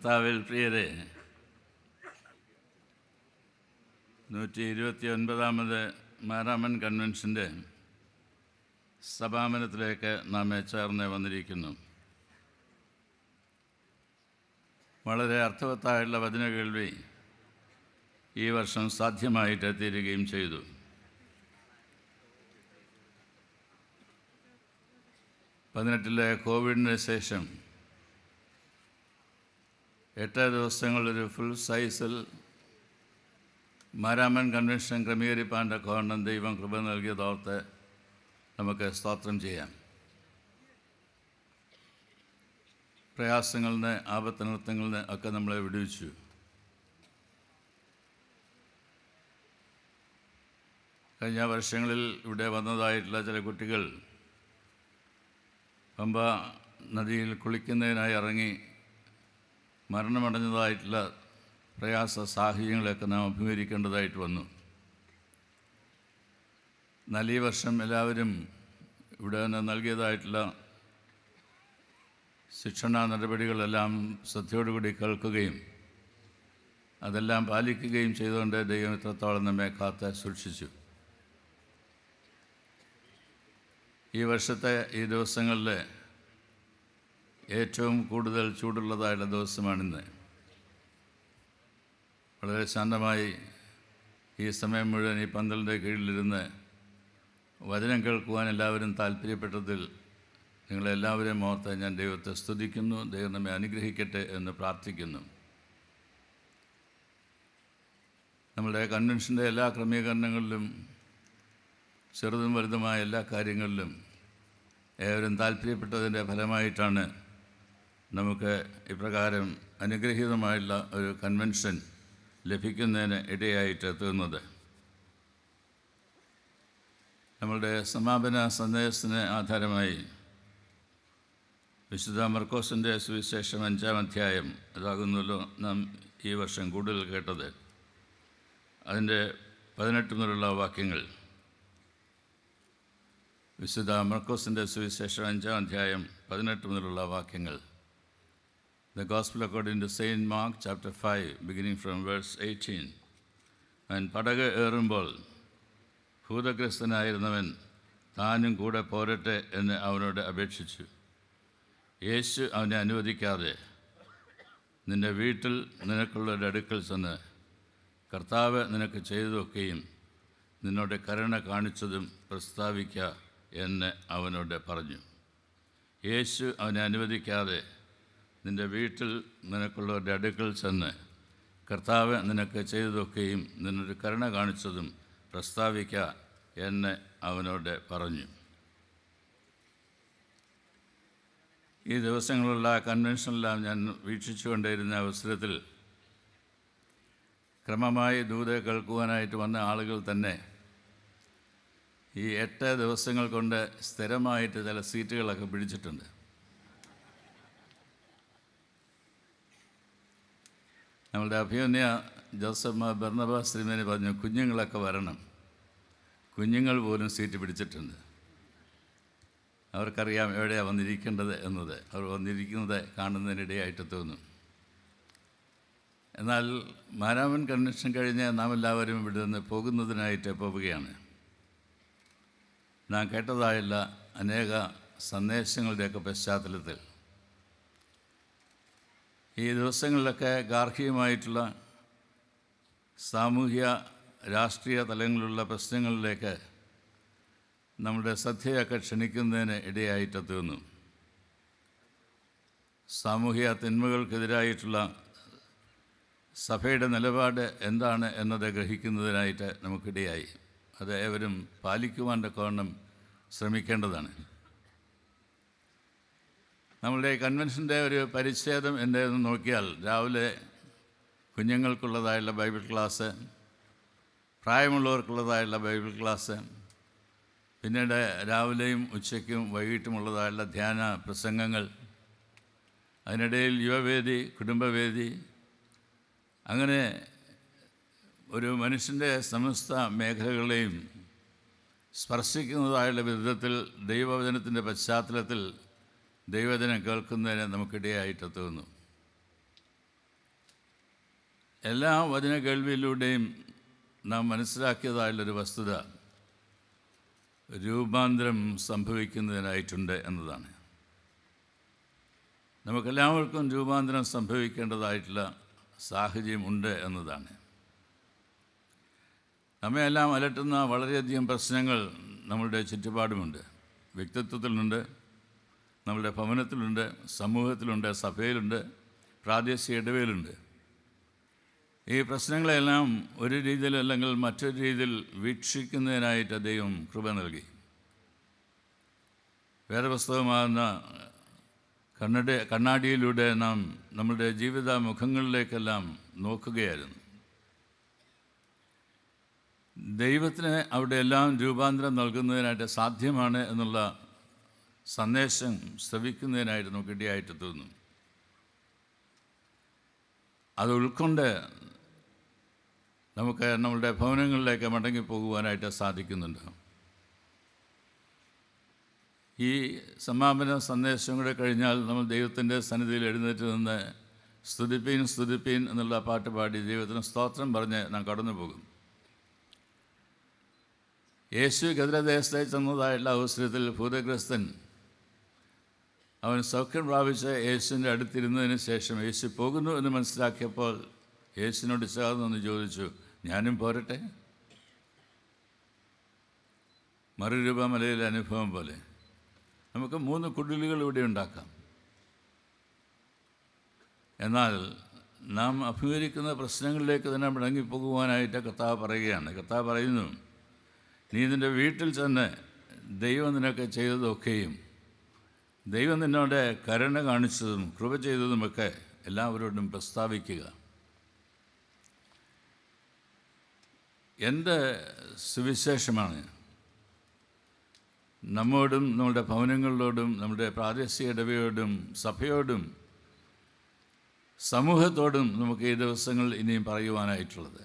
കർത്താവിൽ പ്രിയരെ, 129ാമത് മാരാമൻ കൺവെൻഷൻ്റെ സമാപനത്തിലേക്ക് നാം ചേർന്ന് വന്നിരിക്കുന്നു. വളരെ അർത്ഥവത്തായുള്ള വചന കേൾവി ഈ വർഷം സാധ്യമായിട്ട് തീരുകയും ചെയ്തു. പതിനെട്ടിലെ കോവിഡിന് ശേഷം 8 ദിവസങ്ങളൊരു ഫുൾ സൈസിൽ മാരാമൻ കൺവെൻഷൻ ക്രമീകരിപ്പാൻ്റെ കാരണം ദൈവം കൃപ നൽകിയതോർത്ത് നമുക്ക് സ്തോത്രം ചെയ്യാം. പ്രയാസങ്ങളിൽ നിന്ന്, ആപത്തനർത്ഥങ്ങളിൽ നിന്ന് ഒക്കെ നമ്മളെ വിടുവിച്ചു. കഴിഞ്ഞ വർഷങ്ങളിൽ ഇവിടെ വന്നതായിട്ടുള്ള ചില കുട്ടികൾ പമ്പ നദിയിൽ കുളിക്കുന്നതിനായി ഇറങ്ങി മരണമടഞ്ഞതായിട്ടുള്ള പ്രയാസ സാഹചര്യങ്ങളൊക്കെ നാം അഭിമുഖീകരിക്കേണ്ടതായിട്ട് വന്നു. എന്നാൽ ഈ വർഷം എല്ലാവരും ഇവിടെ നിന്ന് നൽകിയതായിട്ടുള്ള ശിക്ഷണ നടപടികളെല്ലാം ശ്രദ്ധയോടുകൂടി കേൾക്കുകയും അതെല്ലാം പാലിക്കുകയും ചെയ്തുകൊണ്ട് ദൈവം ഇത്രത്തോളം നമ്മെ കാത്ത് സൂക്ഷിച്ചു. ഈ വർഷത്തെ ഈ ദിവസങ്ങളിൽ ഏറ്റവും കൂടുതൽ ചൂടുള്ളതായുള്ള ദിവസമാണിന്ന്. വളരെ ശാന്തമായി ഈ സമയം മുഴുവൻ ഈ പന്തലിൻ്റെ കീഴിലിരുന്ന് വചനം കേൾക്കുവാൻ എല്ലാവരും താല്പര്യപ്പെട്ടതിൽ നിങ്ങളെല്ലാവരെയും ഓർത്ത് ഞാൻ ദൈവത്തെ സ്തുതിക്കുന്നു. ദൈവം നമ്മെ അനുഗ്രഹിക്കട്ടെ എന്ന് പ്രാർത്ഥിക്കുന്നു. നമ്മളുടെ കൺവെൻഷൻ്റെ എല്ലാ ക്രമീകരണങ്ങളിലും ചെറുതും വലുതുമായ എല്ലാ കാര്യങ്ങളിലും ഏവരും താല്പര്യപ്പെട്ടതിൻ്റെ ഫലമായിട്ടാണ് നമുക്ക് ഇപ്രകാരം അനുഗ്രഹീതമായുള്ള ഒരു കൺവെൻഷൻ ലഭിക്കുന്നതിന് ഇടയായിട്ട് തീർന്നത്. നമ്മളുടെ സമാപന സന്ദേശത്തിന് ആധാരമായി വിശുദ്ധ മർക്കോസിൻ്റെ സുവിശേഷം 5-ാം അധ്യായം അതാകുന്നല്ലോ നാം ഈ വർഷം കൂടുതൽ കേട്ടത്. അതിൻ്റെ 18 മുതലുള്ള വാക്യങ്ങൾ. വിശുദ്ധ മർക്കോസിൻ്റെ സുവിശേഷം 5-ാം അധ്യായം 18 മുതലുള്ള വാക്യങ്ങൾ. The Gospel according to Saint Mark chapter 5 beginning from verse 18. അവൻ പടക് ഏറുമ്പോൾ ഭൂതഗ്രസ്തനായിരുന്നവൻ താനും കൂടെ പോരട്ടെ എന്ന് അവനോട് അപേക്ഷിച്ചു. യേശു അവനെ അനുവദിക്കാതെ, നിൻ്റെ വീട്ടിൽ നിനക്കുള്ളവരുടെ അടുക്കൽ ചെന്ന് കർത്താവ് നിനക്ക് ചെയ്തതൊക്കെയും നിന്നോട് കരുണ കാണിച്ചതും പ്രസ്താവിക്കുക എന്ന് അവനോട് പറഞ്ഞു. യേശു അവനെ അനുവദിക്കാതെ, നിൻ്റെ വീട്ടിൽ നിനക്കുള്ളവരുടെ അടുക്കൽ ചെന്ന് കർത്താവ് നിനക്ക് ചെയ്തതൊക്കെയും നിന്നൊരു കരുണ കാണിച്ചതും പ്രസ്താവിക്കുക എന്ന് അവനോട് പറഞ്ഞു. ഈ ദിവസങ്ങളുള്ള കൺവെൻഷനെല്ലാം ഞാൻ വീക്ഷിച്ചുകൊണ്ടിരുന്ന അവസരത്തിൽ ക്രമമായി ദൂരെ കേൾക്കുവാനായിട്ട് വന്ന ആളുകൾ തന്നെ ഈ 8 ദിവസങ്ങൾ കൊണ്ട് സ്ഥിരമായിട്ട് ചില സീറ്റുകളൊക്കെ പിടിച്ചിട്ടുണ്ട്. നമ്മളുടെ അഭിമന്യ ജോസഫ് ബർണബാസ് ശ്രീമേനി പറഞ്ഞു, കുഞ്ഞുങ്ങളൊക്കെ വരണം. കുഞ്ഞുങ്ങൾ പോലും സീറ്റ് പിടിച്ചിട്ടുണ്ട്. അവർക്കറിയാം എവിടെയാണ് വന്നിരിക്കേണ്ടത് എന്നത്. അവർ വന്നിരിക്കുന്നത് കാണുന്നതിനിടയായിട്ട് തോന്നും. എന്നാൽ മാരാമൻ കൺവെൻഷൻ കഴിഞ്ഞ് നാം എല്ലാവരും ഇവിടെ നിന്ന് പോകുന്നതിനായിട്ട് പോവുകയാണ്. നാം കേട്ടതായുള്ള അനേക സന്ദേശങ്ങളുടെയൊക്കെ പശ്ചാത്തലത്തിൽ ഈ ദിവസങ്ങളിലൊക്കെ ഗാർഹികമായിട്ടുള്ള സാമൂഹ്യ രാഷ്ട്രീയ തലങ്ങളിലുള്ള പ്രശ്നങ്ങളിലേക്ക് നമ്മുടെ ശ്രദ്ധയൊക്കെ ക്ഷണിക്കുന്നതിന് ഇടയായിട്ട് തീർന്നു. സാമൂഹ്യ തിന്മകൾക്കെതിരായിട്ടുള്ള സഭയുടെ നിലപാട് എന്താണ് എന്നത് ഗ്രഹിക്കുന്നതിനായിട്ട് നമുക്കിടയായി. അത് ഏവരും പാലിക്കുവാൻ തക്കവണ്ണം ശ്രമിക്കേണ്ടതാണ്. നമ്മളുടെ കൺവെൻഷൻ്റെ ഒരു പരിച്ഛേദം എന്താണെന്ന് നോക്കിയാൽ, രാവിലെ കുഞ്ഞുങ്ങൾക്കുള്ളതായുള്ള ബൈബിൾ ക്ലാസ്, പ്രായമുള്ളവർക്കുള്ളതായുള്ള ബൈബിൾ ക്ലാസ്, പിന്നീട് രാവിലെയും ഉച്ചയ്ക്കും വൈകിട്ടുമുള്ളതായുള്ള ധ്യാന പ്രസംഗങ്ങൾ, അതിനിടയിൽ യുവവേദി, കുടുംബവേദി, അങ്ങനെ ഒരു മനുഷ്യൻ്റെ സമസ്ത മേഖലകളെയും സ്പർശിക്കുന്നതായുള്ള വിധത്തിൽ ദൈവവചനത്തിൻ്റെ പശ്ചാത്തലത്തിൽ ദൈവവചനം കേൾക്കുന്നതിന് നമുക്കിടയായിട്ട് തോന്നുന്നു. എല്ലാ വചന കേൾവിയിലൂടെയും നാം മനസ്സിലാക്കിയതായുള്ളൊരു വസ്തുത രൂപാന്തരം സംഭവിക്കുന്നതിനായിട്ടുണ്ട് എന്നതാണ്. നമുക്കെല്ലാവർക്കും രൂപാന്തരം സംഭവിക്കേണ്ടതായിട്ടുള്ള സാഹചര്യം ഉണ്ട് എന്നതാണ്. നമ്മയെല്ലാം അലട്ടുന്ന വളരെയധികം പ്രശ്നങ്ങൾ നമ്മളുടെ ചുറ്റുപാടുമുണ്ട്. വ്യക്തിത്വത്തിലുണ്ട്, നമ്മളുടെ ഭവനത്തിലുണ്ട്, സമൂഹത്തിലുണ്ട്, സഭയിലുണ്ട്, പ്രാദേശിക ഇടവയിലുണ്ട്. ഈ പ്രശ്നങ്ങളെല്ലാം ഒരു രീതിയിൽ അല്ലെങ്കിൽ മറ്റൊരു രീതിയിൽ വീക്ഷിക്കുന്നതിനായിട്ട് ദൈവം കൃപ നൽകി. വേദപുസ്തകമാകുന്ന കണ്ണാടിയിലൂടെ നാം നമ്മുടെ ജീവിത മുഖങ്ങളിലേക്കെല്ലാം നോക്കുകയായിരുന്നു. ദൈവത്തിന് അവിടെ എല്ലാം രൂപാന്തരം നൽകുന്നതിനായിട്ട് സാധ്യമാണ് എന്നുള്ള സന്ദേശം ശ്രവിക്കുന്നതിനായിട്ട് നമുക്ക് ഇടയായിട്ട് തോന്നും. അത് ഉൾക്കൊണ്ട് നമുക്ക് നമ്മളുടെ ഭവനങ്ങളിലേക്ക് മടങ്ങിപ്പോകുവാനായിട്ട് സാധിക്കുന്നുണ്ട്. ഈ സമാപന സന്ദേശം കൂടെ കഴിഞ്ഞാൽ നമ്മൾ ദൈവത്തിൻ്റെ സന്നിധിയിൽ എഴുന്നേറ്റ് നിന്ന് സ്തുതിപ്പീൻ സ്തുതിപ്പീൻ എന്നുള്ള പാട്ട് പാടി ദൈവത്തിന് സ്തോത്രം പറഞ്ഞ് നാം കടന്നു പോകും. യേശു ഗദരദേശത്തെ ചെന്നതായിട്ടുള്ള അവസരത്തിൽ ഭൂതഗ്രസ്തൻ അവൻ സൗഖ്യം പ്രാപിച്ച് യേശുവിൻ്റെ അടുത്തിരുന്നതിന് ശേഷം യേശു പോകുന്നു എന്ന് മനസ്സിലാക്കിയപ്പോൾ യേശുവിനോട് ചേർന്നൊന്ന് ചോദിച്ചു, ഞാനും പോരട്ടെ? മറുരൂപമലയിലെ അനുഭവം പോലെ നമുക്ക് 3 കുടിലുകൾ ഇവിടെ ഉണ്ടാക്കാം. എന്നാൽ നാം അഭിമുഖീകരിക്കുന്ന പ്രശ്നങ്ങളിലേക്ക് തന്നെ മടങ്ങിപ്പോകുവാനായിട്ട് കർത്താവ് പറയുകയാണ്. കർത്താവ് പറയുന്നു, നീ നിൻ്റെ വീട്ടിൽ ചെന്ന് ദൈവം നിനക്ക് ചെയ്തതൊക്കെയും ദൈവം നിന്നോട് കരുണ കാണിച്ചതും കൃപ ചെയ്തതുമൊക്കെ എല്ലാവരോടും പ്രസ്താവിക്കുക. എന്ത് സുവിശേഷമാണ് നമ്മോടും നമ്മുടെ ഭവനങ്ങളിലോടും നമ്മുടെ പ്രാദേശിക ഇടവയോടും സഭയോടും സമൂഹത്തോടും നമുക്ക് ഈ ദിവസങ്ങൾ ഇനിയും പറയുവാനായിട്ടുള്ളത്?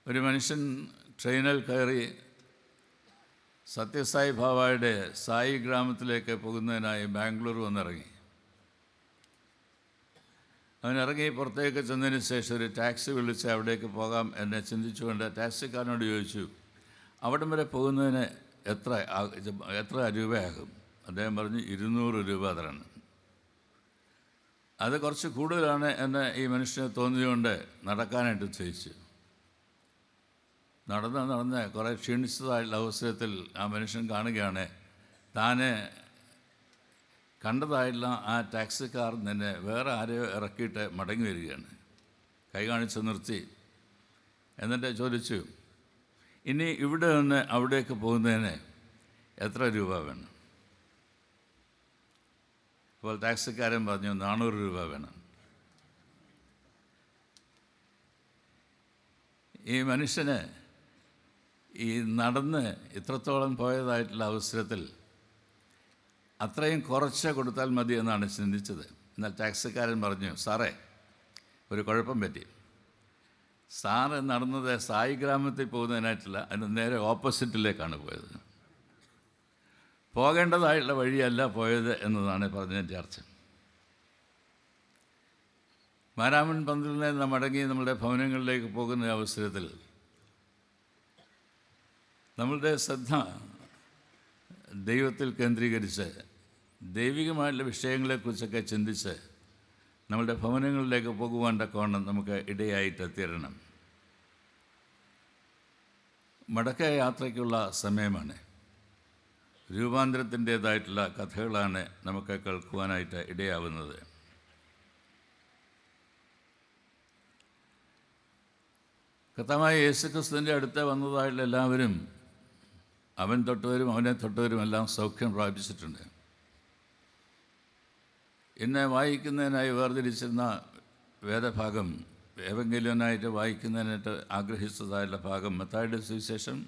ഒരു മനുഷ്യൻ ട്രെയിനിൽ കയറി സത്യസായി ബാബയുടെ സായി ഗ്രാമത്തിലേക്ക് പോകുന്നതിനായി ബാംഗ്ലൂർ വന്നിറങ്ങി. അവനിറങ്ങി പുറത്തേക്ക് ചെന്നതിന് ശേഷം ഒരു ടാക്സി വിളിച്ച് അവിടേക്ക് പോകാം എന്നെ ചിന്തിച്ചുകൊണ്ട് ടാക്സിക്കാരനോട് ചോദിച്ചു, അവിടം വരെ പോകുന്നതിന് എത്ര രൂപയാകും? അദ്ദേഹം പറഞ്ഞു, 200 രൂപ തരണം. അത് കുറച്ച് കൂടുതലാണ് എന്ന് ഈ മനുഷ്യന് തോന്നിയുകൊണ്ട് നടക്കാനായിട്ട് ചോദിച്ചു. നടന്ന് കുറേ ക്ഷീണിച്ചതായുള്ള അവസരത്തിൽ ആ മനുഷ്യൻ കാണുകയാണ്, താനെ കണ്ടതായിട്ടുള്ള ആ ടാക്സിക്കാർ തന്നെ വേറെ ആരെയോ ഇറക്കിയിട്ട് മടങ്ങി വരികയാണ്. കൈ കാണിച്ച് നിർത്തി. എന്നിട്ട് ചോദിച്ചു, ഇനി ഇവിടെ നിന്ന് അവിടേക്ക് പോകുന്നതിന് എത്ര രൂപ വേണം? അപ്പോൾ ടാക്സിക്കാരൻ പറഞ്ഞു, 400 രൂപ വേണം. ഈ മനുഷ്യന് ഈ നടന്ന് ഇത്രത്തോളം പോയതായിട്ടുള്ള അവസരത്തിൽ അത്രയും കുറച്ച് കൊടുത്താൽ മതി എന്നാണ് ചിന്തിച്ചത്. എന്നാൽ ടാക്സിക്കാരൻ പറഞ്ഞു, സാറേ ഒരു കുഴപ്പം പറ്റി. സാറ് നടന്നത് സായി ഗ്രാമത്തിൽ പോകുന്നതിനായിട്ടില്ല, അതിന് നേരെ ഓപ്പോസിറ്റിലേക്കാണ് പോയത്. പോകേണ്ടതായിട്ടുള്ള വഴിയല്ല പോയത് എന്നതാണ് പറഞ്ഞതിൻ്റെ അർത്ഥം. മാരാമൺ പന്തലിനെ നാം മടങ്ങി നമ്മുടെ ഭവനങ്ങളിലേക്ക് പോകുന്ന അവസരത്തിൽ നമ്മളുടെ ശ്രദ്ധ ദൈവത്തിൽ കേന്ദ്രീകരിച്ച് ദൈവികമായിട്ടുള്ള വിഷയങ്ങളെക്കുറിച്ചൊക്കെ ചിന്തിച്ച് നമ്മളുടെ ഭവനങ്ങളിലേക്ക് പോകുവാൻ തക്കവണ്ണം നമുക്ക് ഇടയായിട്ട് തീരണം. മടക്ക യാത്രയ്ക്കുള്ള സമയമാണ്. രൂപാന്തരത്തിൻ്റേതായിട്ടുള്ള കഥകളാണ് നമുക്ക് കേൾക്കുവാനായിട്ട് ഇടയാവുന്നത്. കർത്താവായ യേശുക്രിസ്തുവിൻ്റെ അടുത്ത് വന്നതായിട്ടുള്ള എല്ലാവരും അവൻ തൊട്ടവരും അവനെ തൊട്ടവരും എല്ലാം സൗഖ്യം പ്രാപിച്ചിട്ടുണ്ട്. ഇന്ന് വായിക്കുന്നതിനായി വേർതിരിച്ചിരുന്ന വേദഭാഗം ഏവെങ്കിലുമായിട്ട് വായിക്കുന്നതിനായിട്ട് ആഗ്രഹിച്ചതായുള്ള ഭാഗം മത്തായിയുടെ സുവിശേഷം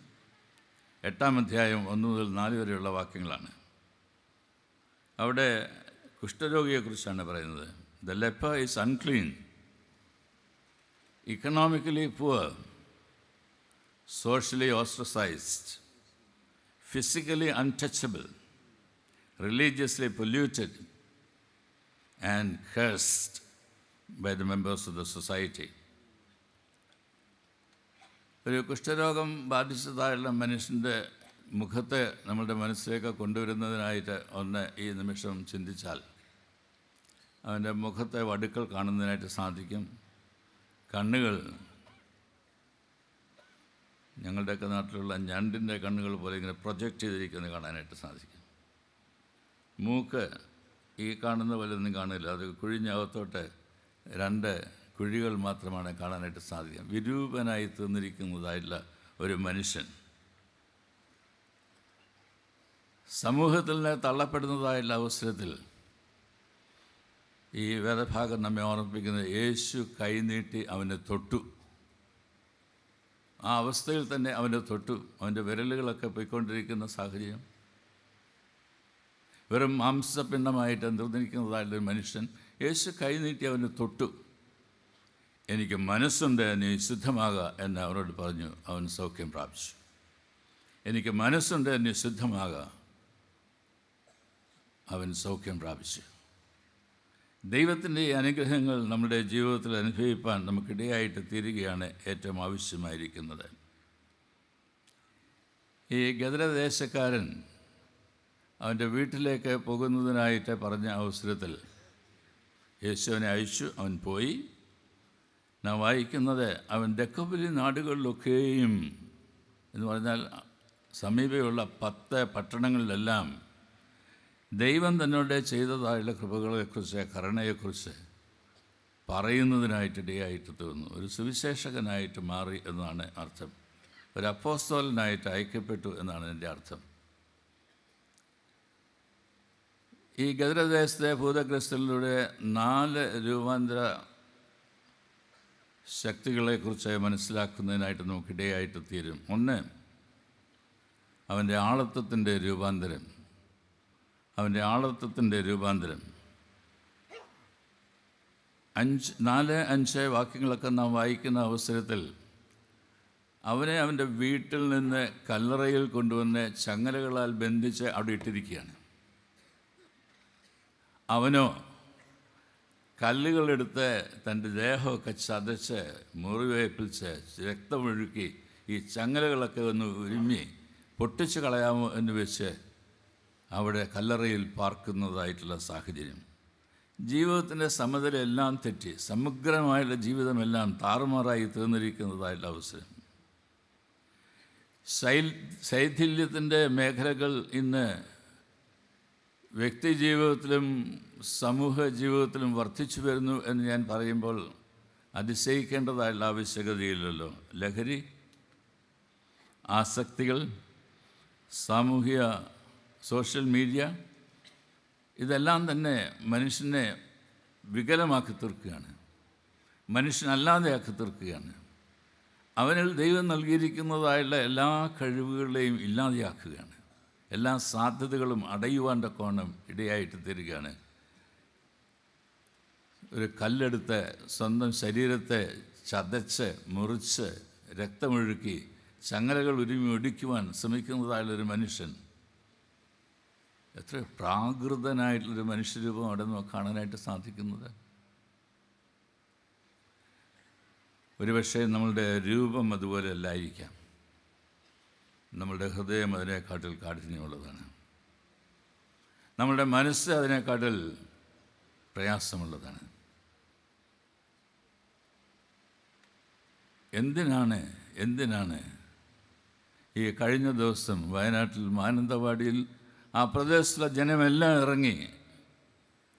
8-ാം അധ്യായം 1 മുതൽ 4 വരെയുള്ള വാക്യങ്ങളാണ്. അവിടെ കുഷ്ഠരോഗിയെക്കുറിച്ചാണ് പറയുന്നത്. The leper is unclean, economically poor, socially ostracized, physically untouchable, religiously polluted, and cursed by the members of the society. ഒരു കുഷ്ഠരോഗം ബാധിച്ചതായുള്ള മനുഷ്യൻ്റെ മുഖത്തെ നമ്മളുടെ മനസ്സിലേക്ക് കൊണ്ടുവരുന്നതിനായിട്ട് ഒന്ന് ഈ നിമിഷം ചിന്തിച്ചാൽ അവൻ്റെ മുഖത്തെ വടുക്കൾ കാണുന്നതിനായിട്ട് സാധിക്കും. കണ്ണുകൾ ഞങ്ങളുടെയൊക്കെ നാട്ടിലുള്ള ഞണ്ടിൻ്റെ കണ്ണുകൾ പോലെ ഇങ്ങനെ പ്രൊജക്റ്റ് ചെയ്തിരിക്കുന്നത് കാണാനായിട്ട് സാധിക്കും. മൂക്ക് ഈ കാണുന്ന പോലെ ഒന്നും കാണില്ല, അത് കുഴിഞ്ഞകത്തോട്ട് 2 കുഴികൾ മാത്രമാണ് കാണാനായിട്ട് സാധിക്കുക. വിരൂപനായി തീർന്നിരിക്കുന്നതായിട്ടുള്ള ഒരു മനുഷ്യൻ, സമൂഹത്തിൽ നിന്ന് തള്ളപ്പെടുന്നതായുള്ള അവസരത്തിൽ ഈ വേദഭാഗം നമ്മെ ഓർമ്മിപ്പിക്കുന്നത് യേശു കൈനീട്ടി അവനെ തൊട്ടു. ആ അവസ്ഥയിൽ തന്നെ അവനെ തൊട്ടു. അവൻ്റെ വിരലുകളൊക്കെ പോയിക്കൊണ്ടിരിക്കുന്ന സാഹചര്യം, വെറും മാംസപിണ്ഡമായിട്ട് നിർന്നിരിക്കുന്നതായിട്ടൊരു മനുഷ്യൻ യേശു കൈനീട്ടി അവനെ തൊട്ടു. എനിക്ക് മനസ്സുണ്ട്, നീ ശുദ്ധമാകുക എന്ന് അവരോട് പറഞ്ഞു. അവൻ സൗഖ്യം പ്രാപിച്ചു. എനിക്ക് മനസ്സുണ്ട്, നീ ശുദ്ധമാകുക. അവൻ സൗഖ്യം പ്രാപിച്ചു. ദൈവത്തിൻ്റെ ഈ അനുഗ്രഹങ്ങൾ നമ്മുടെ ജീവിതത്തിൽ അനുഭവിപ്പാൻ നമുക്കിടയായിട്ട് തീരുകയാണ് ഏറ്റവും ആവശ്യമായിരിക്കുന്നത്. ഈ ഗദരദേശക്കാരൻ അവൻ്റെ വീട്ടിലേക്ക് പോകുന്നതിനായിട്ട് പറഞ്ഞ അവസരത്തിൽ യേശുവിനെ അയച്ചു. അവൻ പോയി. നാം വായിക്കുന്നത് അവൻ ദെക്കപൊലി നാടുകളിലൊക്കെയും എന്ന് പറഞ്ഞാൽ സമീപമുള്ള 10 പട്ടണങ്ങളിലെല്ലാം ദൈവം തന്നോട് ചെയ്തതായുള്ള കൃപകളെക്കുറിച്ച്, കരുണയെക്കുറിച്ച് പറയുന്നതിനായിട്ട് ഇടയായിട്ട് തീർന്നു. ഒരു സുവിശേഷകനായിട്ട് മാറി എന്നാണ് അർത്ഥം. ഒരു അപ്പോസ്തലനായിട്ട് അയക്കപ്പെട്ടു എന്നാണ് എൻ്റെ അർത്ഥം. ഈ ഗദരദേശത്തെ ഭൂതഗ്രസ്തരിലൂടെ 4 രൂപാന്തര ശക്തികളെക്കുറിച്ച് മനസ്സിലാക്കുന്നതിനായിട്ട് നമുക്കിടയായിട്ട് തീരും. ഒന്ന്, അവൻ്റെ ആളത്വത്തിൻ്റെ രൂപാന്തരം. അവൻ്റെ ആളത്വത്തിൻ്റെ രൂപാന്തരം 4-5 വാക്യങ്ങളൊക്കെ നാം വായിക്കുന്ന അവസരത്തിൽ അവനെ അവൻ്റെ വീട്ടിൽ നിന്ന് കല്ലറയിൽ കൊണ്ടുവന്ന് ചങ്ങലകളാൽ ബന്ധിച്ച് അവിടെ ഇട്ടിരിക്കുകയാണ്. അവനോ കല്ലുകളെടുത്ത് തൻ്റെ ദേഹമൊക്കെ ചതച്ച് മുറിവേൽപ്പിച്ച് രക്തമൊഴുക്കി ഈ ചങ്ങലകളൊക്കെ ഒന്ന് ഉരുമ്മി പൊട്ടിച്ച് കളയാമോ എന്ന് വെച്ച് അവിടെ കല്ലറയിൽ പാർക്കുന്നതായിട്ടുള്ള സാഹചര്യം. ജീവിതത്തിൻ്റെ സമനിലയെല്ലാം തെറ്റി, സമഗ്രമായുള്ള ജീവിതമെല്ലാം താറുമാറായി തീർന്നിരിക്കുന്നതായിട്ടുള്ള അവസരം. ശൈഥില്യത്തിൻ്റെ മേഖലകൾ ഇന്ന് വ്യക്തി ജീവിതത്തിലും സമൂഹ ജീവിതത്തിലും വർദ്ധിച്ചു വരുന്നു എന്ന് ഞാൻ പറയുമ്പോൾ അതിശയിക്കേണ്ടതായുള്ള ആവശ്യകതയില്ലല്ലോ. ലഹരി, ആസക്തികൾ, സാമൂഹിക സോഷ്യൽ മീഡിയ, ഇതെല്ലാം തന്നെ മനുഷ്യനെ വികലമാക്കി തീർക്കുകയാണ്, മനുഷ്യനല്ലാതെയാക്കി തീർക്കുകയാണ്. അവനിൽ ദൈവം നൽകിയിരിക്കുന്നതായുള്ള എല്ലാ കഴിവുകളെയും ഇല്ലാതെയാക്കുകയാണ്. എല്ലാ സാധ്യതകളും അടയുവാൻ്റെ കോണം ഇടയായിട്ട് തീരുകയാണ്. ഒരു കല്ലെടുത്ത് സ്വന്തം ശരീരത്തെ ചതച്ച് മുറിച്ച് രക്തമൊഴുക്കി ചങ്ങലകൾ ഉരുമി ഒടിക്കുവാൻ ശ്രമിക്കുന്നതായുള്ളൊരു മനുഷ്യൻ, എത്ര പ്രാകൃതനായിട്ടുള്ളൊരു മനുഷ്യരൂപം അവിടെ നമുക്ക് കാണാനായിട്ട് സാധിക്കുന്നത്. ഒരുപക്ഷെ നമ്മളുടെ രൂപം അതുപോലെ അല്ലായിരിക്കാം, നമ്മളുടെ ഹൃദയം അതിനെക്കാട്ടിൽ കാഠിന്യമുള്ളതാണ്, നമ്മളുടെ മനസ്സ് അതിനെക്കാട്ടിൽ പ്രയാസമുള്ളതാണ്. എന്തിനാണ് ഈ കഴിഞ്ഞ ദിവസം വയനാട്ടിൽ മാനന്തവാടിയിൽ ആ പ്രദേശത്തുള്ള ജനമെല്ലാം ഇറങ്ങി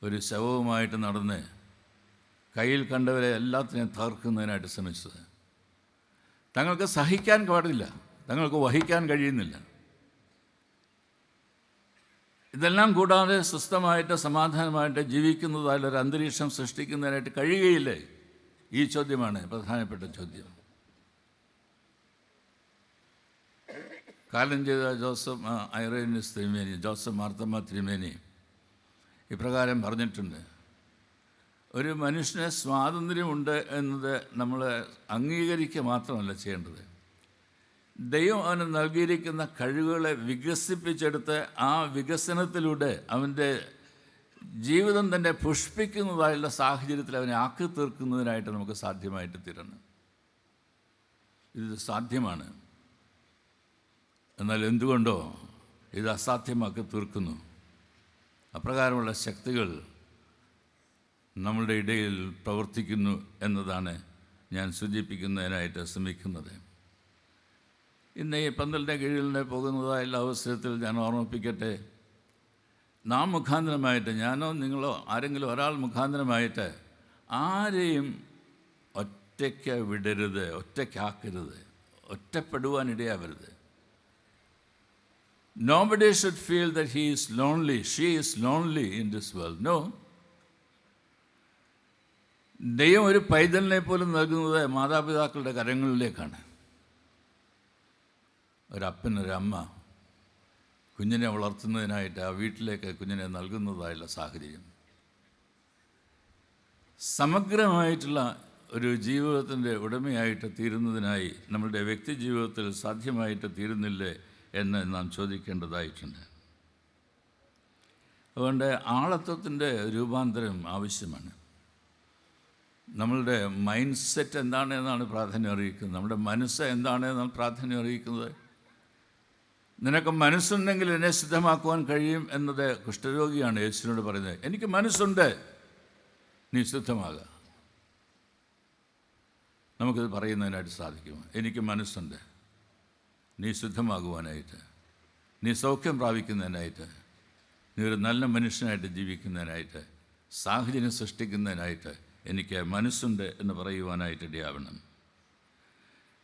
ഒരു ശവവുമായിട്ട് നടന്ന് കയ്യിൽ കണ്ടവരെ എല്ലാത്തിനെയും തകർക്കുന്നതിനായിട്ട് ശ്രമിച്ചത്? തങ്ങൾക്ക് സഹിക്കാൻ പാടില്ല, തങ്ങൾക്ക് വഹിക്കാൻ കഴിയുന്നില്ല. ഇതെല്ലാം കൂടാതെ സ്വസ്ഥമായിട്ട് സമാധാനമായിട്ട് ജീവിക്കുന്നതായുള്ളൊരു അന്തരീക്ഷം സൃഷ്ടിക്കുന്നതിനായിട്ട് കഴിയുകയില്ലേ? ഈ ചോദ്യമാണ് പ്രധാനപ്പെട്ട ചോദ്യം. കാലം ചെയ്ത ജോസഫ് ഐറേനിയസ് തിരുമേനി, ജോസഫ് മാർത്തമ്മ തിരുമേനി ഇപ്രകാരം പറഞ്ഞിട്ടുണ്ട്: ഒരു മനുഷ്യന് സ്വാതന്ത്ര്യമുണ്ട് എന്നത് നമ്മൾ അംഗീകരിക്കുക മാത്രമല്ല ചെയ്യേണ്ടത്, ദൈവം അവന് നൽകിയിരിക്കുന്ന കഴിവുകളെ വികസിപ്പിച്ചെടുത്ത് ആ വികസനത്തിലൂടെ അവൻ്റെ ജീവിതം തന്നെ പുഷ്പിക്കുന്നതായുള്ള സാഹചര്യത്തിൽ അവനെ ആക്കി തീർക്കുന്നതിനായിട്ട് നമുക്ക് സാധ്യമായിട്ട് തീരണം. ഇത് സാധ്യമാണ്. എന്നാൽ എന്തുകൊണ്ടോ ഇത് അസാധ്യമാക്കി തീർക്കുന്നു? അപ്രകാരമുള്ള ശക്തികൾ നമ്മളുടെ ഇടയിൽ പ്രവർത്തിക്കുന്നു എന്നതാണ് ഞാൻ സൂചിപ്പിക്കുന്നതിനായിട്ട് ശ്രമിക്കുന്നത്. ഇന്ന് ഈ പന്തലിൻ്റെ കീഴിൽ പോകുന്നതായുള്ള അവസരത്തിൽ ഞാൻ ഓർമ്മിപ്പിക്കട്ടെ, നാം മുഖാന്തരമായിട്ട്, ഞാനോ നിങ്ങളോ ആരെങ്കിലും ഒരാൾ മുഖാന്തരമായിട്ട് ആരെയും ഒറ്റയ്ക്ക് വിടരുത്, ഒറ്റയ്ക്കാക്കരുത്, ഒറ്റപ്പെടുവാനിടയാവരുത്. Nobody should feel that he is lonely, she is lonely in this world. No. ദൈവം ഒരു പൈതലിനെ പോലും നൽകുന്നത് മാതാപിതാക്കളുടെ കരങ്ങളിലേക്കാണ്. ഒരപ്പൻ, ഒരമ്മ കുഞ്ഞിനെ വളർത്തുന്നതിനായിട്ട് ആ വീട്ടിലേക്ക് കുഞ്ഞിനെ നൽകുന്നതായുള്ള സാഹചര്യം. സമഗ്രമായിട്ടുള്ള ഒരു ജീവിതത്തിൻ്റെ ഉടമയായിട്ട് തീരുന്നതിനായി നമ്മളുടെ വ്യക്തി ജീവിതത്തിൽ സാധ്യമായിട്ട് തീരുന്നില്ലേ എന്ന് നാം ചോദിക്കേണ്ടതായിട്ടുണ്ട്. അതുകൊണ്ട് ആളത്വത്തിൻ്റെ രൂപാന്തരം ആവശ്യമാണ്. നമ്മളുടെ മൈൻഡ് സെറ്റ് എന്താണെന്നാണ് പ്രാധാന്യം അറിയിക്കുന്നത്. നമ്മുടെ മനസ്സ് എന്താണെന്നാണ് പ്രാധാന്യം അറിയിക്കുന്നത്. നിനക്ക് മനസ്സുണ്ടെങ്കിൽ എന്നെ ശുദ്ധമാക്കുവാൻ കഴിയും എന്നത് കുഷ്ഠരോഗിയാണ് യേശുവിനോട് പറയുന്നത്. എനിക്ക് മനസ്സുണ്ട്, നീ ശുദ്ധമാകുക. നമുക്കിത് പറയുന്നതിനായിട്ട് സാധിക്കുമോ? എനിക്ക് മനസ്സുണ്ട്, നീ ശുദ്ധമാകുവാനായിട്ട്, നീ സൗഖ്യം പ്രാപിക്കുന്നതിനായിട്ട്, നീ ഒരു നല്ല മനുഷ്യനായിട്ട് ജീവിക്കുന്നതിനായിട്ട്, സാഹചര്യം സൃഷ്ടിക്കുന്നതിനായിട്ട് എനിക്ക് മനസ്സുണ്ട് എന്ന് പറയുവാനായിട്ട് ഇടയാവണം.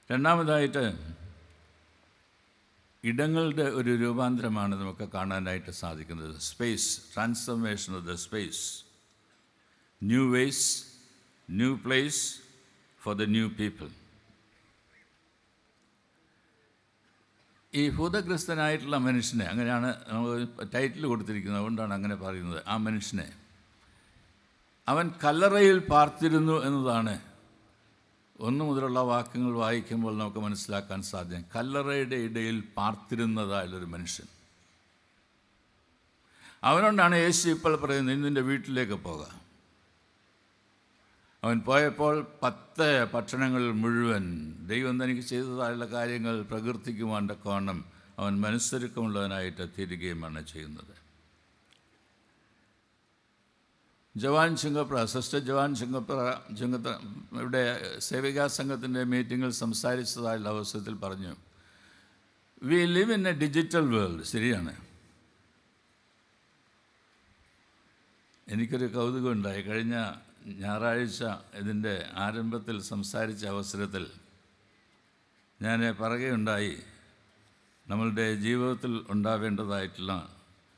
രണ്ടാമതായിട്ട് ഇടങ്ങളുടെ ഒരു രൂപാന്തരമാണ് നമുക്ക് കാണാനായിട്ട് സാധിക്കുന്നത്. Space, transformation of the space, new ways, new place for the new people. ഈ ഭൂതഗ്രസ്തനായിട്ടുള്ള മനുഷ്യനെ, അങ്ങനെയാണ് നമുക്ക് ടൈറ്റിൽ കൊടുത്തിരിക്കുന്നത്, അതുകൊണ്ടാണ് അങ്ങനെ പറയുന്നത്. ആ മനുഷ്യനെ അവൻ കല്ലറയിൽ പാർത്തിരുന്നു എന്നതാണ് 1 മുതലുള്ള വാക്യങ്ങൾ വായിക്കുമ്പോൾ നമുക്ക് മനസ്സിലാക്കാൻ സാധ്യം. കല്ലറയുടെ ഇടയിൽ പാർത്തിരുന്നതായുള്ളൊരു മനുഷ്യൻ. അവനോടാണ് യേശു ഇപ്പോൾ പറയുന്നത്, നിന്റെ വീട്ടിലേക്ക് പോകാം. അവൻ പോയപ്പോൾ 10 പട്ടണങ്ങളിൽ മുഴുവൻ ദൈവം തനിക്ക് ചെയ്തതായുള്ള കാര്യങ്ങൾ പ്രകീർത്തിക്കുവാൻ തക്കവണ്ണം അവൻ മനസ്സൊരുക്കമുള്ളവനായിട്ട് തീരുകയുമാണ് ചെയ്യുന്നത്. ജവാൻ ചുങ്കപ്ര, സിസ്റ്റർ ജവാൻ ചുങ്കപ്ര ഇവിടെ സേവികാ സംഘത്തിൻ്റെ മീറ്റിങ്ങിൽ സംസാരിച്ചതായുള്ള അവസരത്തിൽ പറഞ്ഞു, we live in A digital world. ശരിയാണ്. എനിക്കൊരു കൗതുകമുണ്ടായി. കഴിഞ്ഞ ഞായറാഴ്ച ഇതിൻ്റെ ആരംഭത്തിൽ സംസാരിച്ച അവസരത്തിൽ ഞാൻ പറയുകയുണ്ടായി, നമ്മളുടെ ജീവിതത്തിൽ ഉണ്ടാവേണ്ടതായിട്ടുള്ള